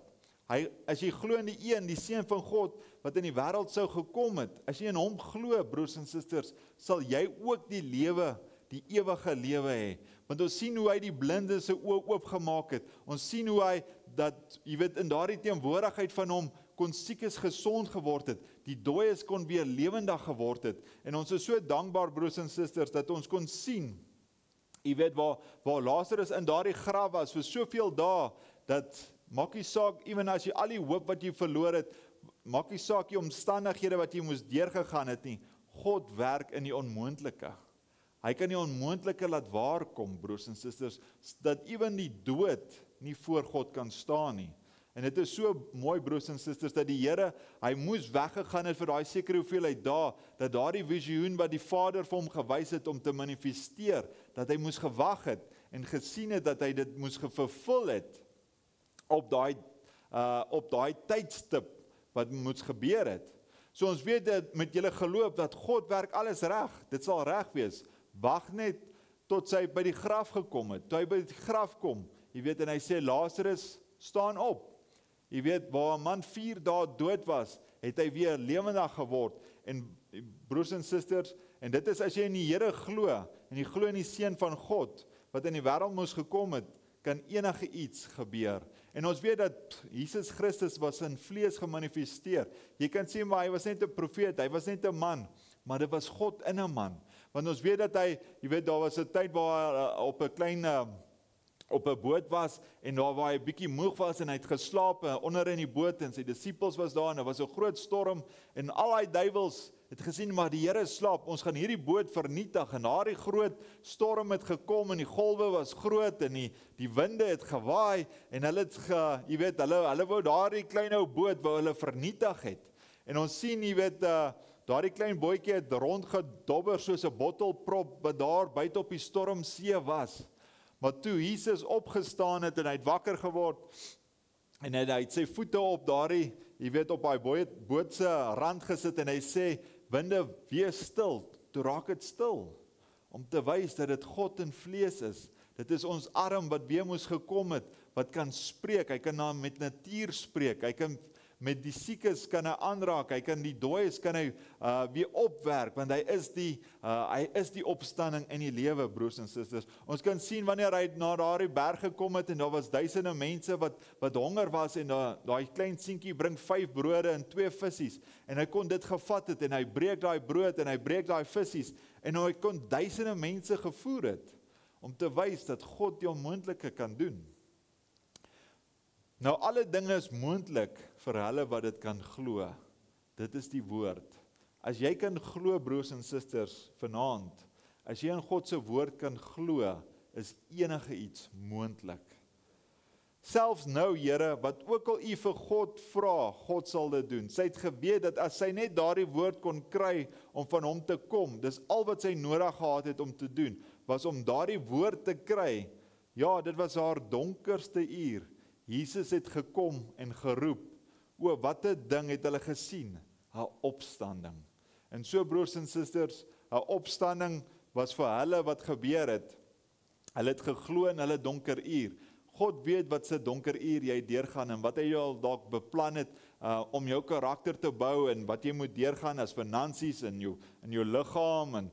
As jy glo in die een, die seun van God, wat in die wêreld sou gekom het, as jy in hom glo, broers en susters, sal jy ook die lewe, die ewige lewe hê. Want ons sien hoe hy die blinde se oë oopgemaak het. Ons sien hoe hy dat, jy weet, in daardie teenwoordigheid van hom kon siekes gesond geword het, die dooies kon weer lewendig geword het. En ons is so dankbaar, broers en susters, dat ons kon sien, jy weet, waar Lazarus in daardie graf was vir soveel dae, dat maak nie saak, ewen as jy al die hoop wat jy verloor het, maak nie saak die omstandighede wat jy moes deurgegaan het nie, God werk in die onmoontlike. Hy kan die onmoontlike laat waarkom, broers en susters, dat ewen die dood nie voor God kan staan nie. En dit is so mooi, broers en susters, dat die Here, hy moes weggegaan het vir daai sekere hoeveelheid dae, dat daardie visioen wat die Vader vir hom gewys het om te manifesteer, dat hy moes gewag het en gesien het dat hy dit moes vervul het op daai tydstip wat moes gebeur het. So ons weet dat met julle geloof dat God werk alles reg, dit sal reg wees. Wag net tot hy by die graf gekom het. Toe hy by die graf kom, jy weet, en hy sê, Lazarus, staan op. Jy weet, waar 'n man 4 dae dood was, het hy weer lewendig geword. En broers en susters, en dit is as jy in die Here glo, en jy glo in die Seun van God, wat in die wêreld moes gekom het, kan enige iets gebeur. En ons weet dat Jesus Christus was in vlees gemanifesteer. Jy kan sê, maar hy was net 'n profeet, hy was net 'n man, maar dit was God in 'n man. Want ons weet dat hy, jy weet, daar was 'n tyd waar hy op 'n boot was, en daar waar hy bietjie moeg was, en hy het geslaap onder in die boot, en sy disippels was daar, en daar was 'n groot storm, en al die duiwels het gesien, maar die Here slaap, ons gaan hierdie boot vernietig, en daardie groot storm het gekom, en die golwe was groot, en die winde het gewaai, en hulle het jy weet, hulle wou daardie klein ou boot, wou hulle vernietig het, en ons sien, jy weet, daardie klein bootjie het rondgedobber soos 'n bottelprop, wat daar buite op die stormsee was. Maar toe Jesus opgestaan het, en hy het wakker geword, en hy het sy voete op daardie, jy weet, op daai boot se rand gesit, en hy sê, winde, wees stil, toe raak dit stil, om te wys dat dit God in vlees is. Dit is ons arm wat weer moes gekom het, wat kan spreek, hy kan met natuur spreek, hy kan met die siekes kan hy aanraak, hy kan die dooies kan hy weer opwerk, want hy is die opstanding in die lewe, broers en susters. Ons kan sien wanneer hy na daardie berg gekom het, en daar was duisende mense wat honger was, en daai klein seentjie bring 5 brode en 2 vissies, en hy kon dit gevat het, en hy breek daai brood, en hy breek daai vissies, en hy kon duisende mense gevoer het, om te wys dat God die onmoontlike kan doen. Nou, alle dinge is moontlik vir hulle wat dit kan glo. Dit is die woord. As jy kan glo, broers en susters, vanaand, as jy in God se woord kan glo, is enige iets moontlik. Selfs nou, Here, wat ook al u vir God vra, God sal dit doen. Sy het geweet dat as sy net daardie woord kon kry om van hom te kom, dis al wat sy nodig gehad het om te doen, was om daardie woord te kry. Ja, dit was haar donkerste uur. Jesus het gekom en geroep. O, wat 'n ding het hulle gesien? Haar opstanding. En so, broers en susters, haar opstanding was vir hulle wat gebeur het. Hulle het geglo in hulle donker uur. God weet wat se donker uur jy deurgaan en wat hy al dalk beplan het om jou karakter te bou en wat jy moet deurgaan as finansies in jou liggaam en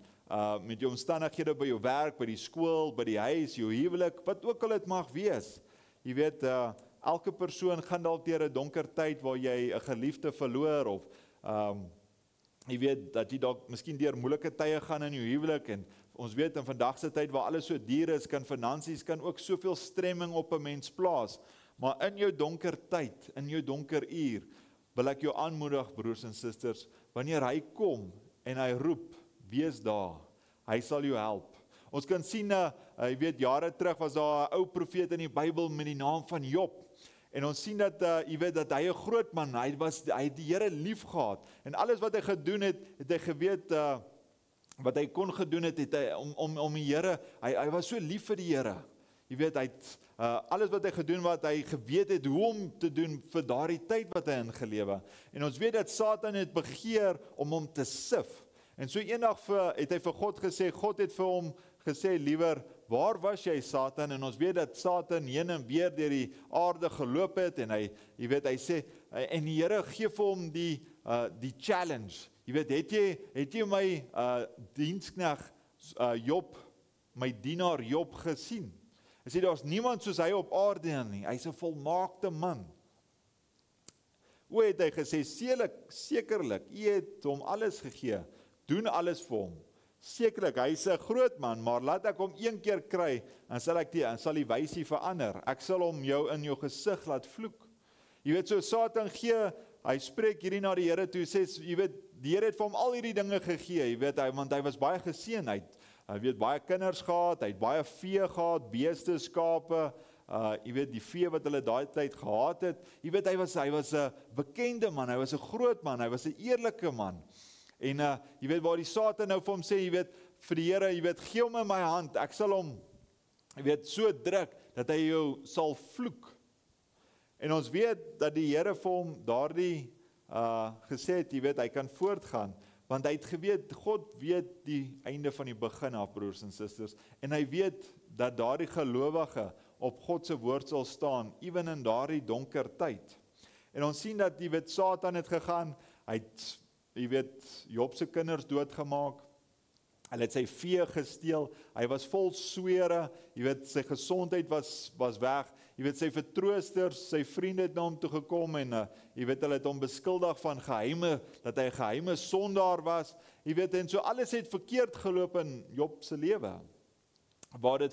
met jou omstandighede by jou werk, by die skool, by die huis, jou huwelik, wat ook al dit mag wees. Jy weet, elke persoon gaan dalk deur 'n donker tyd waar jy 'n geliefde verloor of jy weet dat jy dalk miskien deur moeilike tye gaan in jou huwelik en ons weet in vandag se tyd waar alles so duur is, kan finansies kan ook soveel stremming op 'n mens plaas. Maar in jou donker tyd, in jou donker uur, wil ek jou aanmoedig, broers en susters, wanneer hy kom en hy roep, wees daar. Hy sal jou help. Ons kan sien, jy weet, jare terug was daar 'n ou profeet in die Bybel met die naam van Job. En ons sien dat, jy weet, dat hy 'n groot man, hy het die Here lief gehad. En alles wat hy gedoen het, het hy geweet, wat hy kon gedoen het, hy, om die Here, hy was so lief vir die Here. Jy weet, hy het, alles wat hy gedoen wat hy geweet het, hoe om te doen vir daardie tyd wat hy ingelewe. En ons weet dat Satan het begeer om hom te sif. En so eendag het hy vir God gesê, God het vir hom gesê, liewer, waar was jy, Satan? En ons weet dat Satan heen en weer deur die aarde geloop het, en hy, jy weet, hy sê, en die Here gee vir hom die challenge. Jy weet, het jy my diensknegt Job, my dienaar Job gesien? Hy sê, daar's niemand soos hy op aarde nie, hy's 'n volmaakte man. O, het hy gesê, sekerlik, u het hom alles gegee, doen alles vir hom. Sekerlik, hy's 'n groot man, maar laat ek hom een keer kry, en sal die wysie verander. Ek sal hom jou in jou gesig laat vloek. Jy weet, so Satan gee, hy spreek hierdie na die Here toe, sê, jy weet, die Here het vir hom al hierdie dinge gegee, jy weet, want hy was baie geseën, hy weet, baie kinders gehad, hy het baie vee gehad, beeste, skape, jy weet, die vee wat hulle daai tyd gehad het, jy weet, hy was 'n bekende man, hy was 'n groot man, hy was 'n eerlike man. En jy weet, waar die Satan nou vir hom sê, jy weet, vir die Here, jy weet, gee hom in my hand, ek sal hom, jy weet, so druk, dat hy jou sal vloek. En ons weet, dat die Here vir hom daardie gesê het, jy weet, hy kan voortgaan, want hy het geweet, God weet die einde van die begin af, broers en susters, en hy weet, dat daardie gelowige op God se woord sal staan, ewen in daardie donker tyd. En ons sien dat, jy weet, Satan het gegaan, hy het, jy weet, Job se kinders doodgemaak, hy het sy vee gesteel, hy was vol swere, jy weet, sy gesondheid was weg, jy weet, sy vertroosters, sy vriende het na hom toe gekom, en jy weet, hulle het hom beskuldig van dat hy 'n geheime sondaar was, jy weet, en so alles het verkeerd geloop in Job se lewe, waar dit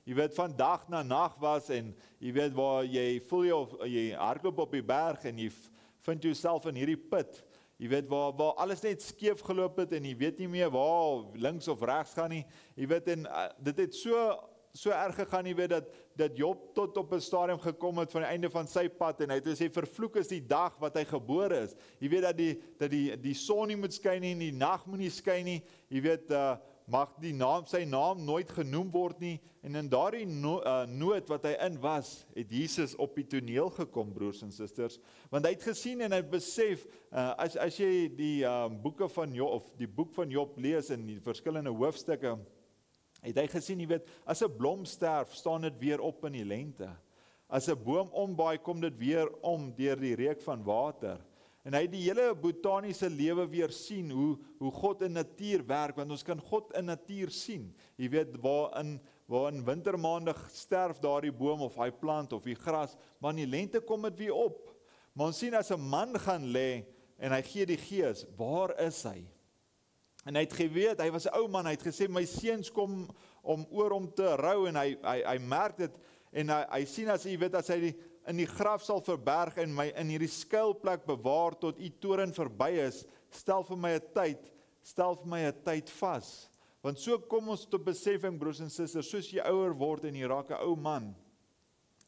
jy weet, van dag na nag was, en jy weet, waar jy voel jy hardloop op die berg, en jy vind jouself in hierdie put, jy weet, waar alles net skeef geloop het, en jy weet nie meer waar links of regs gaan nie, jy weet, en dit het so erg gegaan, jy weet, dat Job tot op 'n stadium gekom het van die einde van sy pad, en hy het gesê, vervloek is die dag wat hy gebore is, jy weet, dat die son nie moet skyn nie, en die nag moet nie skyn nie, jy weet, mag sy naam nooit genoem word nie, en in daardie nood wat hy in was, het Jesus op die toneel gekom, broers en susters, want hy het gesien en hy het besef, as jy die boeke van Job, of die boek van Job lees, in die verskillende hoofstukke, het hy gesien, jy weet, as 'n blom sterf, staan dit weer op in die lente. As 'n boom ombaai, kom dit weer om deur die reuk van water. En hy het die hele botaniese lewe weer sien, hoe God in natuur werk, want ons kan God in natuur sien. Jy weet, waar in wintermaande sterf daardie boom, of hy plant, of die gras, maar in die lente kom dit weer op. Maar ons sien as 'n man gaan lê, en hy gee die gees, waar is hy? En hy het geweet, hy was 'n ou man, hy het gesê, my seuns kom om oor hom te rou, en hy merk dit, en hy sien as hy weet, as hy in die graf sal verberg, en my in hierdie skuilplek bewaar, tot u toren verby is, stel vir my 'n tyd vas. Want so kom ons tot beseffing, broers en susters, soos jy ouer word, en jy raak 'n ou man,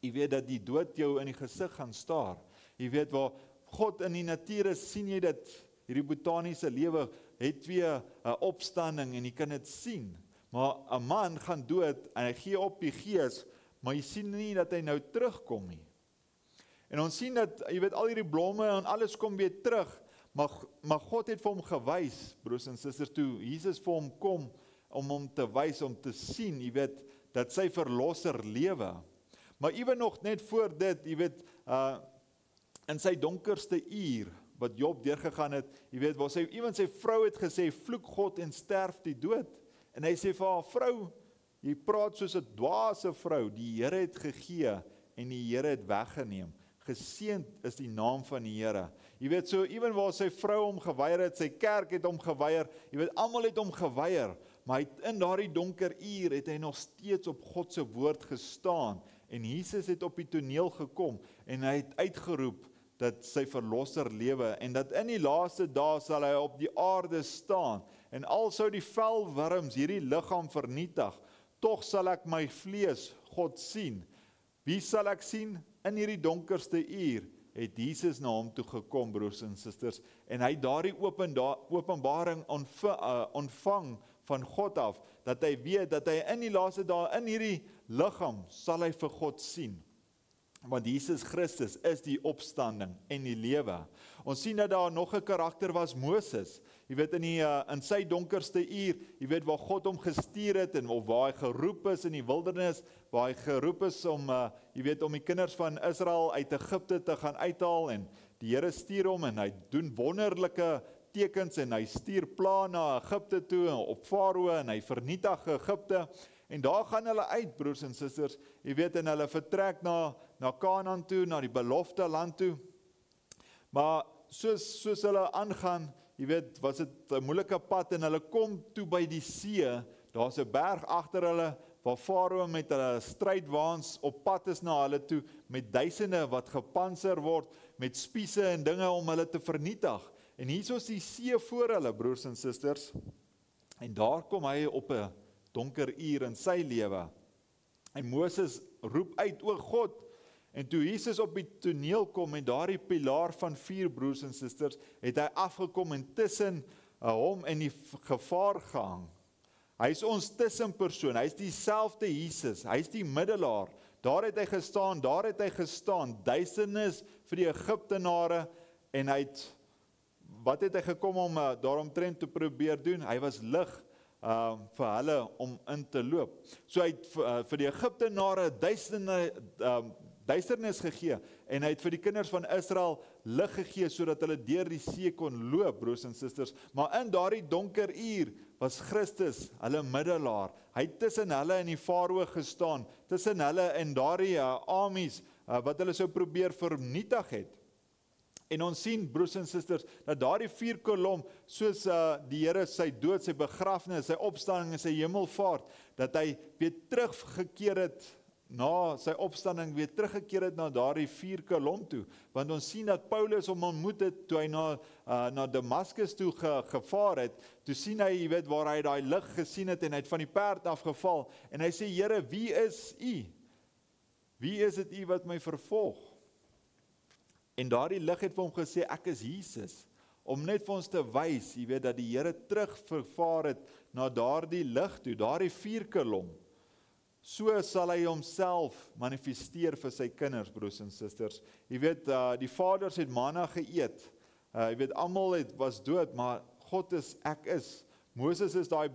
jy weet dat die dood jou in die gesig gaan staar. Jy weet waar God in die natuur is, sien jy dit, hierdie botaniese lewe het weer 'n opstanding en jy kan dit sien. Maar 'n man gaan dood en hy gee op die gees, maar jy sien nie dat hy nou terugkom nie. En ons sien dat, jy weet, al hierdie blomme en alles kom weer terug, maar God het vir hom gewys, broers en susters, toe Jesus vir hom kom, om hom te wys, om te sien, jy weet, dat sy verlosser lewe. Maar ewen nog net voor dit, jy weet, in sy donkerste uur, wat Job deurgegaan het, jy weet, waar sy vrou het gesê, vloek God en sterf die dood. En hy sê vir haar, vrou, jy praat soos 'n dwaase vrou, die Here het gegee, en die Here het weggeneem. Geseënd is die naam van die Here. Jy weet, so ewen waar sy vrou hom geweier het, sy kerk het hom geweier, jy weet, almal het hom geweier, maar in daardie donker uur het hy nog steeds op God se woord gestaan, en Jesus het op die toneel gekom, en hy het uitgeroep, dat sy verlosser lewe, en dat in die laaste dae sal hy op die aarde staan, en al sou die velwurms hierdie liggaam vernietig, tog sal ek my vlees God sien. Wie sal ek sien? In hierdie donkerste uur het Jesus na hom toe gekom, broers en susters, en hy daardie openbaring ontvang van God af, dat hy weet, dat hy in die laaste dae, in hierdie liggaam, sal hy vir God sien. Want Jesus Christus is die opstanding en die lewe. Ons sien dat daar nog 'n karakter was, Moses. Jy weet, in sy donkerste uur, jy weet, waar God hom gestuur het, en waar hy geroep is in die wildernis, waar hy geroep is om, jy weet, om die kinders van Israel uit Egipte te gaan uithaal, en die Here stuur hom, en hy doen wonderlike tekens, en hy stuur pla na Egipte toe, op Farao, en hy vernietig Egipte, en daar gaan hulle uit, broers en susters, jy weet, en hulle vertrek na Kanaan toe, na die belofte land toe, maar soos hulle aangaan, jy weet, was dit 'n moeilike pad, en hulle kom toe by die see, daar's 'n berg agter hulle, waar Farao met hulle strydwaans op pad is na hulle toe, met duisende wat gepantser word, met spiese en dinge om hulle te vernietig, en hier is die see voor hulle, broers en susters, en daar kom hy op 'n donker uur in sy lewe, en Moses roep uit, o God, en toe Jesus op die toneel kom, en daardie pilaar van vuur, broers en susters, het hy afgekom, en tussen hom en die gevaar gehang. Hy is ons tussenpersoon, hy is dieselfde Jesus, hy is die middelaar, daar het hy gestaan, duisternis vir die Egiptenare, en wat het hy gekom om daaromtrent te probeer doen? Hy was lig vir hulle om in te loop. So hy het vir die Egiptenare duisternis gegee, en hy het vir die kinders van Israel lig gegee, sodat hulle deur die see kon loop, broers en susters, maar in daardie donker uur was Christus hulle middelaar, hy het tussen hulle en die Farao gestaan, tussen hulle en daardie armies, wat hulle sou probeer vernietig het. En ons sien, broers en susters, dat daardie vuurkolom, soos die Here sy dood, sy begrafnis, sy opstanding en sy hemelvaart, dat hy weer teruggekeer het, na sy opstanding weer teruggekeer het na daardie vuurkolom toe, want ons sien dat Paulus hom ontmoet het, toe hy na Damaskus toe gevaar het, toe sien hy, jy weet, waar hy daai lig gesien het, en hy het van die perd afgeval, en hy sê, Here, wie is u? Wie is dit u wat my vervolg? En daardie lig het vir hom gesê, ek is Jesus, om net vir ons te wys, jy weet, dat die Here terugvervaar het, na daardie lig toe, daardie vuurkolom. So sal hy homself manifesteer vir sy kinders, broers en susters. Jy weet, die vaders het manna geëet. Jy weet, almal was dood, maar God is, ek is. Moses is daai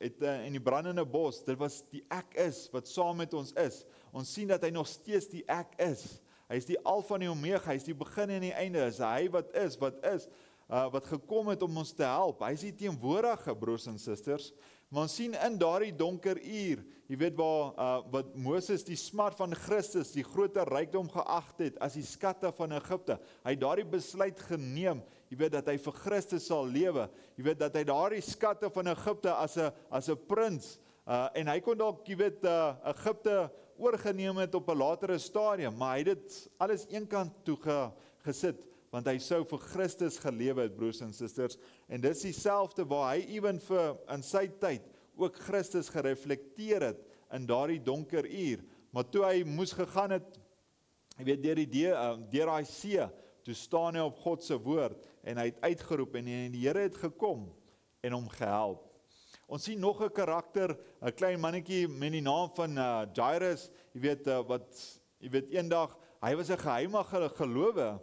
in die brandende bos, dit was die ek is, wat saam met ons is. Ons sien dat hy nog steeds die ek is. Hy is die Alfa en die Omega, hy is die begin en die einde, is hy wat is, wat gekom het om ons te help. Hy is die teenwoordige, broers en susters. Maar ons sien in daardie donker uur, jy weet wat Moses die smart van Christus, die groter rykdom geag het, as die skatte van Egipte. Hy het daardie besluit geneem, jy weet dat hy vir Christus sal lewe, jy weet dat hy daardie skatte van Egipte as 'n prins, en hy kon dalk, jy weet, Egipte oorgeneem het op 'n latere stadium, maar hy het dit alles eenkant toe gesit, want hy sou vir Christus gelewe het, broers en susters, en dis dieselfde waar hy ewen in sy tyd ook Christus gereflekteer het in daardie donker uur, maar toe hy moes gegaan het, jy weet, deur daai see, toe staan hy op God se woord, en hy het uitgeroep, en die Here het gekom, en hom gehelp. Ons sien nog 'n karakter, 'n klein mannetjie met die naam van Jairus, jy weet, eendag, hy was 'n geheimige gelowe,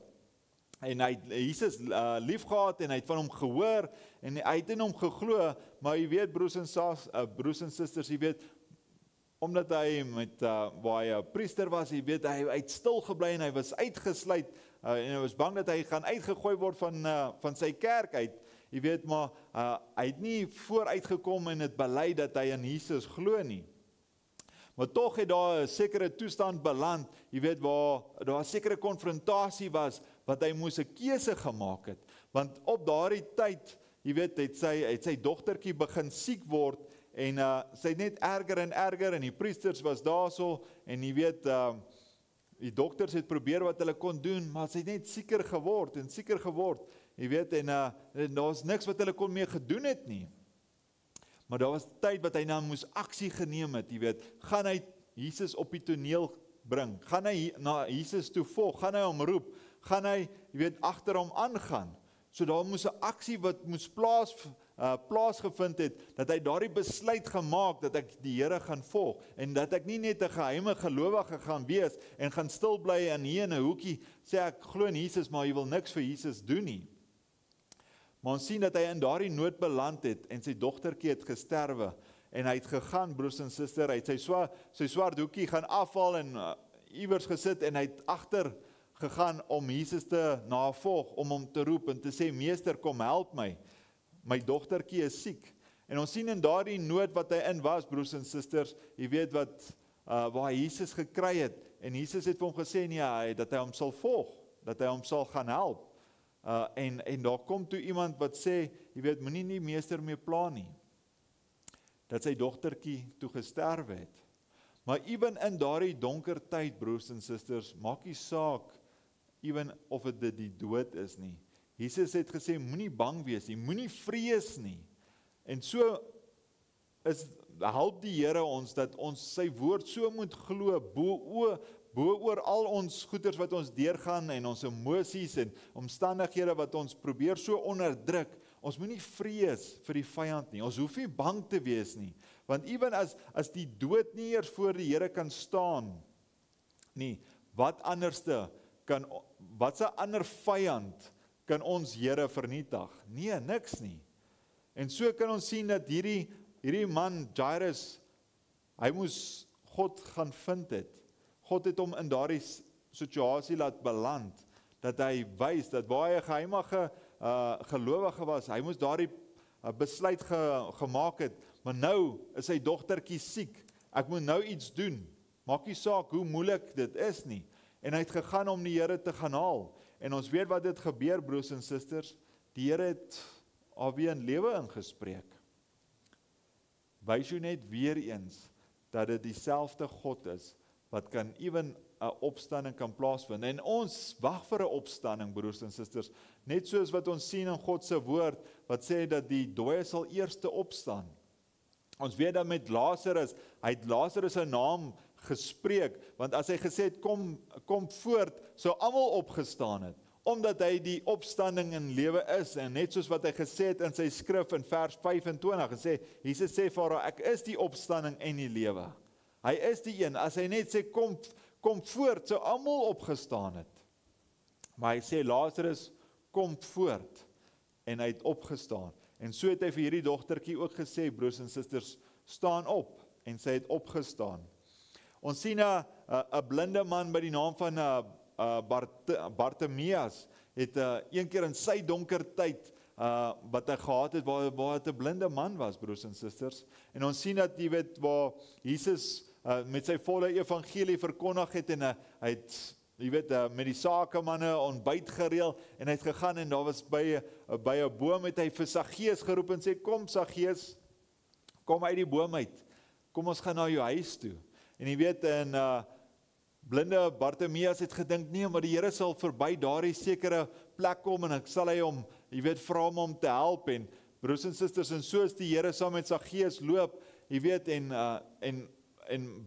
en hy het Jesus lief gehad, en hy het van hom gehoor, en hy het in hom geglo, maar jy weet, broers en susters, jy weet, omdat hy waar hy 'n priester was, jy weet, hy het stil gebly, en hy was uitgesluit, en hy was bang dat hy gaan uitgegooi word van sy kerk uit, jy weet, maar hy het nie vooruitgekom en het bely dat hy in Jesus glo nie. Maar tog het daar 'n sekere toestand beland, jy weet, waar daar 'n sekere konfrontasie was, wat hy moes 'n keuse gemaak het. Want op daardie tyd, jy weet, het sy dogtertjie begin siek word, en sy het net erger en erger, en die priesters was daarso, en jy weet, die dokters het probeer wat hulle kon doen, maar sy het net sieker geword, jy weet, en daar was niks wat hulle kon mee gedoen het nie. Maar daar was tyd wat hy nou moes aksie geneem het, jy weet, gaan hy Jesus op die toneel bring, gaan hy na Jesus toe volg, gaan hy hom roep, gaan hy, jy weet, agter hom aangaan. So daar moes 'n aksie wat moes plaasgevind het, dat hy daardie besluit gemaak, dat ek die Here gaan volg, en dat ek nie net 'n geheime gelowige gaan wees, en gaan stil bly en hier in 'n hoekie, sê ek glo in Jesus, maar jy wil niks vir Jesus doen nie. Maar ons sien dat hy in daardie nood beland het, en sy dogtertjie het gesterwe, en hy het gegaan, broers en susters, hy het sy swart hoekie gaan afhaal, en iewers gesit, en hy het agter gegaan om Jesus te navolg, om hom te roep, en te sê, meester, kom help my dogtertjie is siek. En ons sien in daardie nood wat hy in was, broers en susters, jy weet waar Jesus gekry het, en Jesus het vir hom gesê, nee, dat hy hom sal volg, dat hy hom sal gaan help. En daar kom toe iemand wat sê, jy weet, moenie nie meester mee pla nie, dat sy dogtertjie toe gesterwe het. Maar ewen in daardie donker tyd, broers en susters, maak nie saak, ewen of dit die dood is nie. Jesus het gesê, moenie bang wees nie, moenie vrees nie. En so help die Here ons, dat ons sy woord so moet glo, bo oor al ons goeders wat ons deurgaan, en ons emosies en omstandighede wat ons probeer so onderdruk. Ons moenie vrees vir die vyand nie, ons hoef nie bang te wees nie, want ewen as die dood nie eers voor die Here kan staan nie, wat 'n ander vyand kan ons Here vernietig? Nee, niks nie. En so kan ons sien dat hierdie man, Jairus, hy moes God gaan vind het. God het hom in daardie situasie laat beland, dat hy wys, dat waar hy 'n geheimige gelowige was, hy moes daardie besluit gemaak het, maar nou is sy dogtertjie siek, ek moet nou iets doen, maak nie saak hoe moeilik dit is nie, en hy het gegaan om die Here te gaan haal, en ons weet wat dit gebeur, broers en susters, die Here het alweer in lewe ingespreek. Wys jou net weer eens, dat dit dieselfde God is, wat kan ewen 'n opstanding kan plaasvind, en ons wag vir 'n opstanding, broers en susters, net soos wat ons sien in God se woord, wat sê dat die dooie sal eerste opstaan. Ons weet dat met Lazarus, hy het Lazarus se naam gespreek, want as hy gesê het, kom voort, sou almal opgestaan het, omdat hy die opstanding in lewe is, en net soos wat hy gesê het in sy skrif in vers 25, gesê, Jesus sê vir haar, ek is die opstanding en die lewe. Hy is die een, as hy net sê, kom voort, sou almal opgestaan het. Maar hy sê, Lazarus, kom voort, en hy het opgestaan. En so het hy vir hierdie dogtertjie ook gesê, broers en susters, staan op, en sy het opgestaan. Ons sien 'n blinde man by die naam van Bartimeus, het een keer in sy donker tyd, wat hy gehad het, waar het 'n blinde man was, broers en susters. En ons sien dat, jy weet, waar Jesus met sy volle evangelie verkondig het, en hy het, jy weet, met die sakemanne ontbyt gereël, en hy het gegaan, en daar was by 'n boom, het hy vir Saggeus geroep, en sê, kom Saggeus, kom uit die boom uit, kom ons gaan na jou huis toe. En jy weet, en blinde Bartimeus het gedink, nee, maar die Here sal verby daardie sekere plek kom, en ek sal hy hom, jy weet, vra om te help, en broers en susters, en so is die Here saam met Saggeus loop, jy weet, en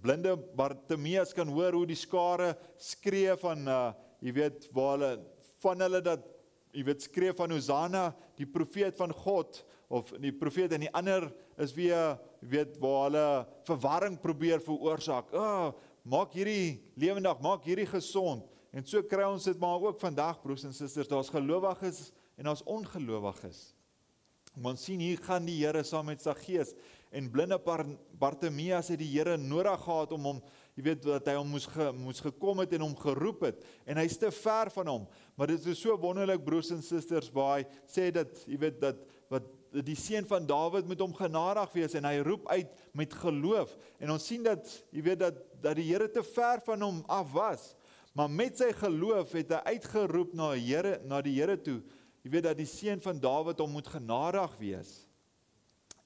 blinde Bartimeus kan hoor hoe die skare skree van, jy weet, waar hulle, van hulle dat, jy weet, skree van Hosanna, die profeet van God, of die profeet, en die ander is weer, jy weet, waar hulle verwarring probeer veroorsaak, maak hierdie lewendig, maak hierdie gesond, en so kry ons dit maar ook vandag, broers en susters, daar's gelowiges en daar's ongelowiges. Ons sien hier gaan die Here saam met Saggeus, en blinde Bartimeus het die Here nodig gehad om hom, jy weet, dat hy hom moes gekom het en hom geroep het, en hy is te ver van hom, maar dit is so wonderlik, broers en susters, waar hy sê dat, jy weet, dat die seun van Dawid moet hom genadig wees, en hy roep uit met geloof, en ons sien dat, jy weet, dat die Here te ver van hom af was, maar met sy geloof het hy uitgeroep na die Here toe, jy weet, dat die seun van Dawid hom moet genadig wees,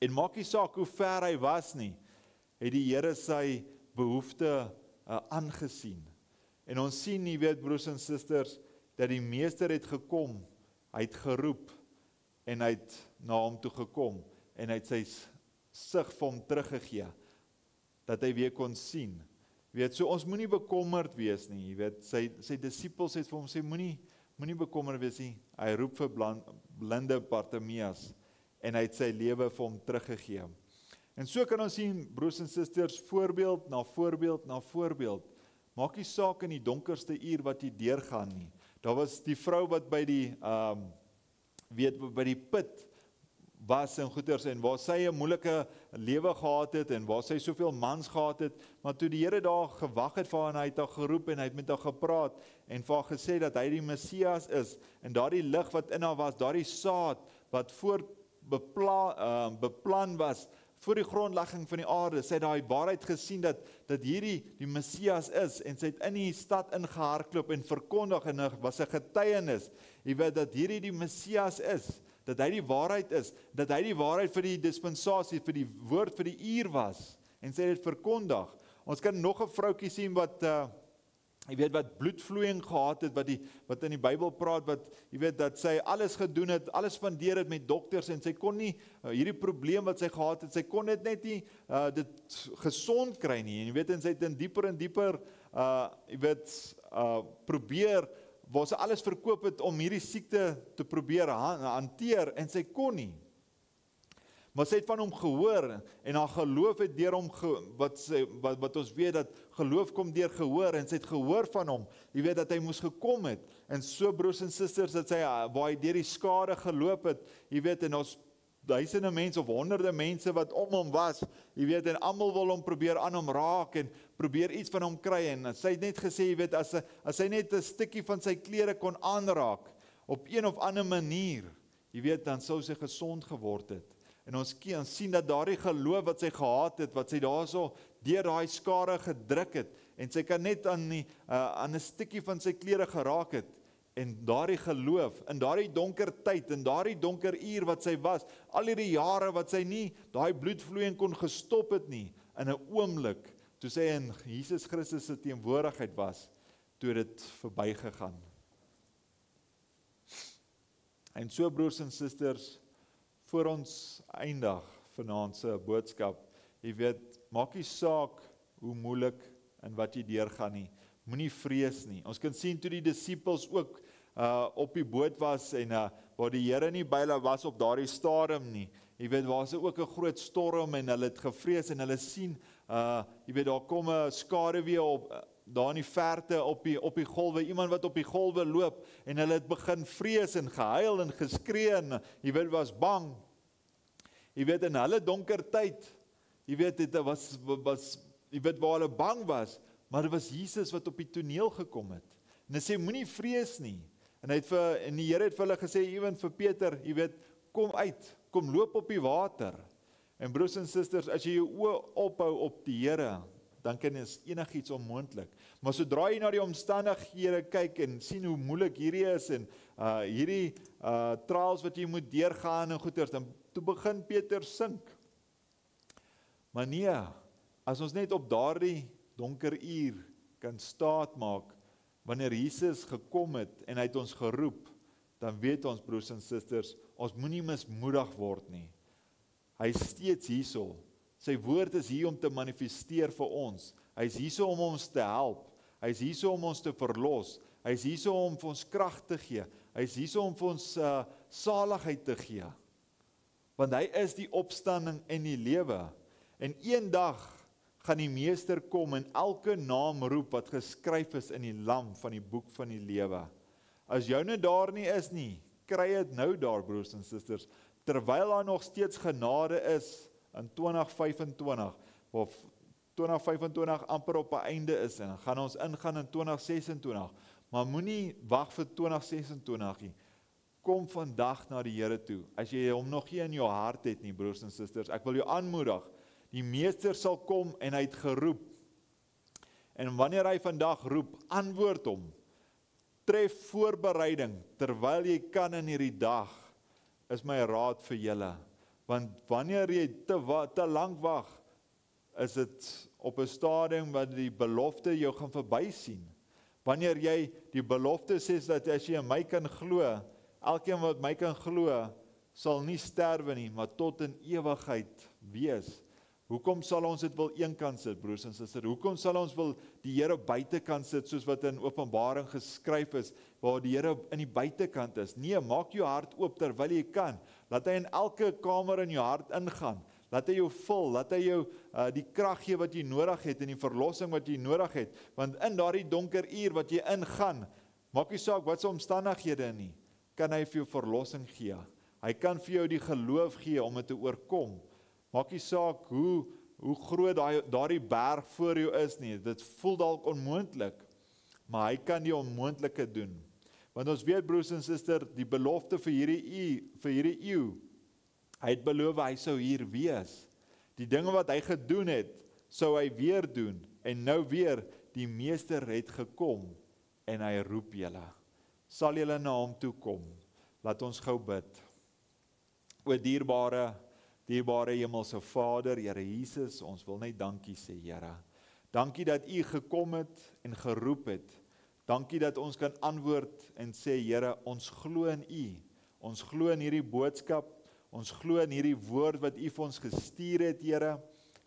en maak nie saak hoe ver hy was nie, het die Here sy behoefte aangesien, en ons sien, jy weet, broers en susters, dat die meester het gekom, hy het geroep, en hy het na hom toe gekom, en hy het sy sig vir hom teruggegee, dat hy weer kon sien. Jy weet, so ons moenie bekommerd wees nie, jy weet, sy disippels het vir hom sê, moenie bekommerd wees nie, hy roep vir blinde Bartimeus, en hy het sy lewe vir hom teruggegee. En so kan ons sien, broers en susters, voorbeeld na voorbeeld na voorbeeld, maak nie saak in die donkerste uur wat jy deurgaan nie. Daar was die vrou wat by die put was en goeders, en waar sy 'n moeilike lewe gehad het, en waar sy soveel mans gehad het, maar toe die Here daar gewag het vir haar, en hy het haar geroep, en hy het met haar gepraat, en vir haar gesê dat hy die Messias is, en daardie lig wat in haar was, daardie saad, wat beplan was, voor die grondlegging van die aarde, sy het daai waarheid gesien, dat hierdie die Messias is, en sy het in die stad ingehardloop, en verkondig, en was 'n getuienis, jy weet, dat hierdie die Messias is, dat hy die waarheid is, dat hy die waarheid vir die dispensasie, vir die woord, vir die uur was, en sy het dit verkondig. Ons kan nog 'n vroukie sien wat, jy weet, wat bloedvloeiing gehad het, wat in die Bybel praat, wat, jy weet, dat sy alles gedoen het, alles spandeer het met dokters, en sy kon nie, hierdie probleem wat sy gehad het, sy kon dit net nie, dit gesond kry nie, en jy weet, en sy het in dieper en dieper, jy weet, probeer, waar sy alles verkoop het, om hierdie siekte te probeer hanteer, en sy kon nie. Maar sy het van hom gehoor, en haar geloof het deur hom, wat ons weet, dat geloof kom deur gehoor, en sy het gehoor van hom, jy weet, dat hy moes gekom het, en so, broers en susters, dat sy, waar hy deur die skare geloop het, jy weet, en ons duisende mense, of honderde mense, wat om hom was, jy weet, en almal wil hom probeer aan hom raak, en probeer iets van hom kry, en sy het net gesê, jy weet, as hy net 'n stukkie van sy klere kon aanraak, op een of ander manier, jy weet, dan sou sy gesond geword het. En ons sien dat daardie geloof wat sy gehad het, wat sy daarso deur daai skare gedruk het, en sy kan net aan 'n stukkie van sy klere geraak het, en daardie geloof, in daardie donker tyd, in daardie donker uur wat sy was, al hierdie jare wat sy nie, daai bloedvloeiing kon gestop het nie, in 'n oomblik, toe sy in Jesus Christus se teenwoordigheid was, toe dit verbygegaan. En so, broers en susters, voor ons eindig vanaand se boodskap, jy weet, maak nie saak hoe moeilik en wat jy deurgaan nie, moenie vrees nie. Ons kan sien toe die disippels ook op die boot was, en waar die Here nie by hulle was op daardie stadium nie, jy weet, waar se ook 'n groot storm, en hulle het gevrees, en hulle sien, jy weet, daar kom 'n skaduwee op, daar in die verte op die golwe, iemand wat op die golwe loop, en hulle het begin vrees, en gehuil, en geskree, en jy weet, was bang, Jy weet, in hulle donker tyd, jy weet, dit was, jy weet, waar hulle bang was, maar dit was Jesus wat op die toneel gekom het. En hy sê, moenie vrees nie. En die Here het vir hulle gesê, ewen vir Peter, jy weet, kom uit, kom loop op die water. En broers en susters, as jy jou oë ophou op die Here, dan kan is enigiets onmoontlik. Maar sodra jy na die omstandighede kyk en sien hoe moeilik hierdie is en hierdie trials wat jy moet deurgaan en goeters, dan toe begin Peter sink. Maar nee, as ons net op daardie donker uur kan staat maak, wanneer Jesus gekom het en hy het ons geroep, dan weet ons broers en susters, ons moenie mismoedig word nie. Hy is steeds hierso. Sy woord is hier om te manifesteer vir ons. Hy is hierso om ons te help. Hy is hierso om ons te verlos. Hy is hierso om vir ons krag te gee. Hy is hierso om vir ons saligheid te gee. Want hy is die opstanding en die lewe. En een dag gaan die meester kom en elke naam roep wat geskryf is in die lam van die boek van die lewe. As joune daar nie is nie, kry dit nou daar, broers en susters, terwyl daar nog steeds genade is in 2025, of 2025 amper op 'n einde is, en gaan ons ingaan in 2026, maar moenie wag vir 2026 nie. Kom vandag na die Here toe, as jy hom nog nie in jou hart het nie, broers en susters, ek wil jou aanmoedig, die meester sal kom en hy het geroep, en wanneer hy vandag roep, antwoord hom, tref voorbereiding, terwyl jy kan in hierdie dag, is my raad vir julle, want wanneer jy te lank wag, is dit op 'n stadium wat die belofte jou gaan verby sien. Wanneer jy die belofte sê dat as jy in my kan glo, elkeen wat my kan glo, sal nie sterwe nie, maar tot in ewigheid wees. Hoekom sal ons dit wil eenkant sit, broers en susters? Hoekom sal ons wil die Here buitekant sit, soos wat in Openbaring geskryf is, waar die Here in die buitekant is? Nee, maak jou hart oop terwyl jy kan. Laat hy in elke kamer in jou hart ingaan. Laat hy jou vul, laat hy jou die krag gee wat jy nodig het en die verlossing wat jy nodig het. Want in daardie donker uur wat jy ingaan, maak nie saak wat se omstandighede nie, kan hy vir jou verlossing gee. Hy kan vir jou die geloof gee om dit te oorkom. Maak nie saak hoe groot daardie berg voor jou is nie. Dit voel dalk onmoontlik, maar hy kan die onmoontlike doen. Want ons weet, broers en susters, die belofte vir hierdie eeu, hy het beloof hy sou hier wees. Die dinge wat hy gedoen het, sou hy weer doen. En nou weer, die meester het gekom en hy roep julle. Sal julle na hom toe kom? Laat ons gou bid. O dierbare Hemelse Vader, Here Jesus, ons wil net dankie sê, Here. Dankie dat U gekom het en geroep het. Dankie dat ons kan antwoord en sê, Here, ons glo in U. Ons glo in hierdie boodskap. Ons glo in hierdie woord wat U vir ons gestuur het, Here.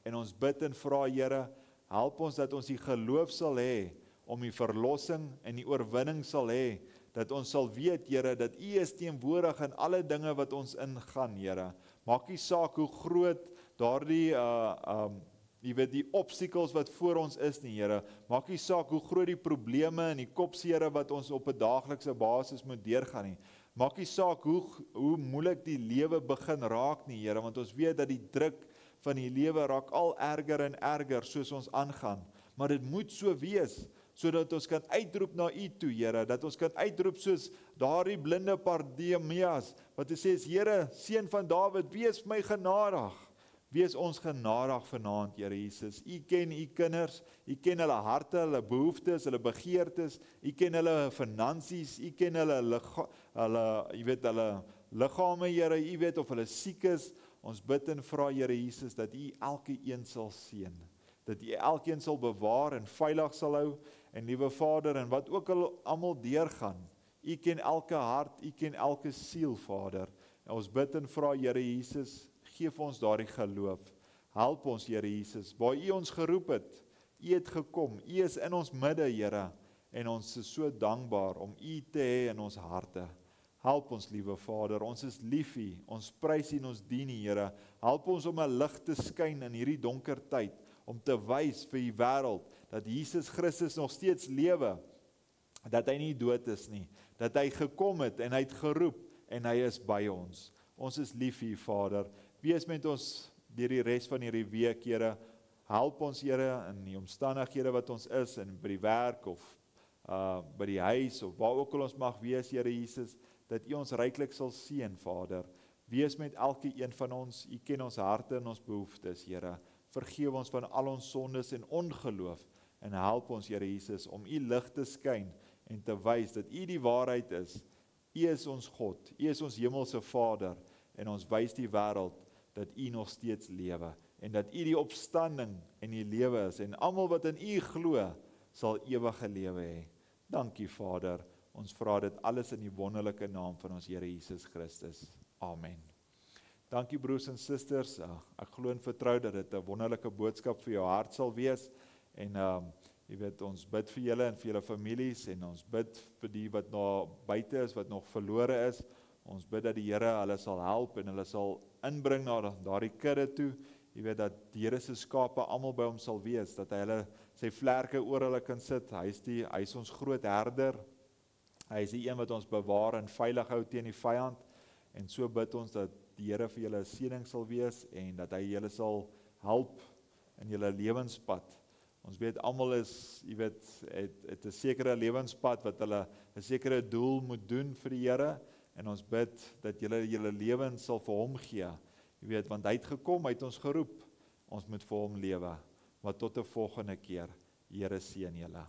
En ons bid en vra, Here, help ons dat ons die geloof sal hê om die verlossing en die oorwinning sal hê. Dat ons sal weet, Here, dat U is teenwoordig in alle dinge wat ons ingaan, Here. Maak nie saak hoe groot daardie jy weet die obstacles wat voor ons is nie, Here. Maak nie saak hoe groot die probleme en die kopseere wat ons op 'n daaglikse basis moet deurgaan nie. Maak nie saak hoe moeilik die lewe begin raak nie, Here, want ons weet dat die druk van die lewe raak al erger en erger soos ons aangaan. Maar dit moet so wees, sodat ons kan uitroep na U toe, Here, dat ons kan uitroep soos daardie blinde Bartimeus, wat hy sê, Here, seun van Dawid, wees my genadig. Wees ons genadig vanaand, Here Jesus. U ken U kinders, U ken hulle harte, hulle behoeftes, hulle begeertes, U ken hulle finansies, U ken hulle liggame, Here, U weet of hulle siek is. Ons bid en vra, Here Jesus, dat U elke een sal seën, dat U elkeen sal bewaar en veilig sal hou, en liewe Vader, en wat ook al almal deurgaan, U ken elke hart, U ken elke siel, Vader. En ons bid en vra, Here Jesus, geef ons daardie geloof. Help ons, Here Jesus, waar U ons geroep het. U het gekom, U is in ons midde, Here, en ons is so dankbaar om U te hê in ons harte. Help ons, liewe Vader, ons is lief U, ons prys U en ons dien U, Here. Help ons om 'n lig te skyn in hierdie donker tyd, om te wys vir die wêreld dat Jesus Christus nog steeds lewe, dat hy nie dood is nie, dat hy gekom het en hy het geroep en hy is by ons. Ons is lief vir U, Vader, wees met ons deur die res van hierdie week, Here. Help ons, Here, in die omstandighede wat ons is, en by die werk, of by die huis, of waar ook al ons mag wees, Here Jesus, dat U ons ryklik sal seën, Vader. Wees met elke een van ons, U ken ons harte en ons behoeftes, Here. Vergewe ons van al ons sondes en ongeloof, en help ons, Here Jesus, om U lig te skyn, en te wys dat U die waarheid is. U is ons God, U is ons hemelse Vader, en ons wys die wêreld dat U nog steeds lewe, en dat U die opstanding en die lewe is, en almal wat in U glo, sal ewige lewe hê. Dankie, Vader, ons vra dit alles in die wonderlike naam van ons Here Jesus Christus. Amen. Dankie broers en susters, ek glo en vertrou dat dit 'n wonderlike boodskap vir jou hart sal wees, en jy weet, ons bid vir julle en vir julle families, en ons bid vir die wat nog buite is, wat nog verlore is. Ons bid dat die Here hulle sal help, en hulle sal inbring na daardie kudde toe. Jy weet dat die Here se skape almal by hom sal wees, dat hy hulle sy vlerke oor hulle kan sit. Hy is ons groot herder. Hy is die een wat ons bewaar en veilig hou teen die vyand. En so bid ons dat die Here vir julle 'n seëning sal wees, en dat hy julle sal help in julle lewenspad. Ons weet almal is, jy weet, het 'n sekere lewenspad wat hulle 'n sekere doel moet doen vir die Here, en ons bid dat julle lewens sal vir hom gee. Jy weet, want hy het gekom, hy het ons geroep. Ons moet vir hom lewe. Maar tot 'n volgende keer. Here seën julle.